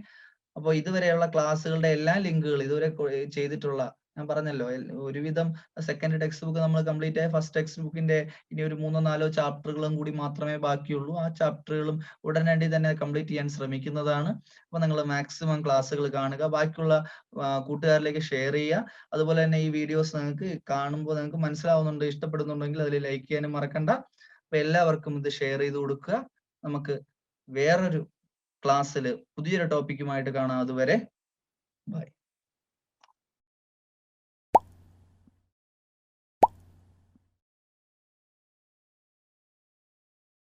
അപ്പോൾ ഇതുവരെയുള്ള ക്ലാസ്സുകളുടെ എല്ലാ ലിങ്കുകളും ഇതുവരെ ചെയ്തിട്ടുള്ള, ഞാൻ പറഞ്ഞല്ലോ ഒരുവിധം സെക്കൻഡ് ടെക്സ്റ്റ് ബുക്ക് നമ്മൾ കംപ്ലീറ്റ് ആയ. ഫസ്റ്റ് ടെക്സ്റ്റ് ബുക്കിന്റെ ഇനി ഒരു 3-4 ചാപ്റ്ററുകളും കൂടി മാത്രമേ ബാക്കിയുള്ളൂ. ആ ചാപ്റ്ററുകളും ഉടനടി തന്നെ കംപ്ലീറ്റ് ചെയ്യാൻ ശ്രമിക്കുന്നതാണ്. അപ്പൊ നിങ്ങൾ മാക്സിമം ക്ലാസ്സുകൾ കാണുക, ബാക്കിയുള്ള കൂട്ടുകാരിലേക്ക് ഷെയർ ചെയ്യുക. അതുപോലെ തന്നെ ഈ വീഡിയോസ് നിങ്ങൾക്ക് കാണുമ്പോൾ നിങ്ങൾക്ക് മനസ്സിലാവുന്നുണ്ട്, ഇഷ്ടപ്പെടുന്നുണ്ടെങ്കിൽ അതിൽ ലൈക്ക് ചെയ്യാനും മറക്കണ്ട. അപ്പൊ എല്ലാവർക്കും ഇത് ഷെയർ ചെയ്ത് കൊടുക്കുക. നമുക്ക് വേറൊരു ക്ലാസ്സിൽ പുതിയൊരു ടോപ്പിക്കുമായിട്ട് കാണാം. അതുവരെ ബൈ.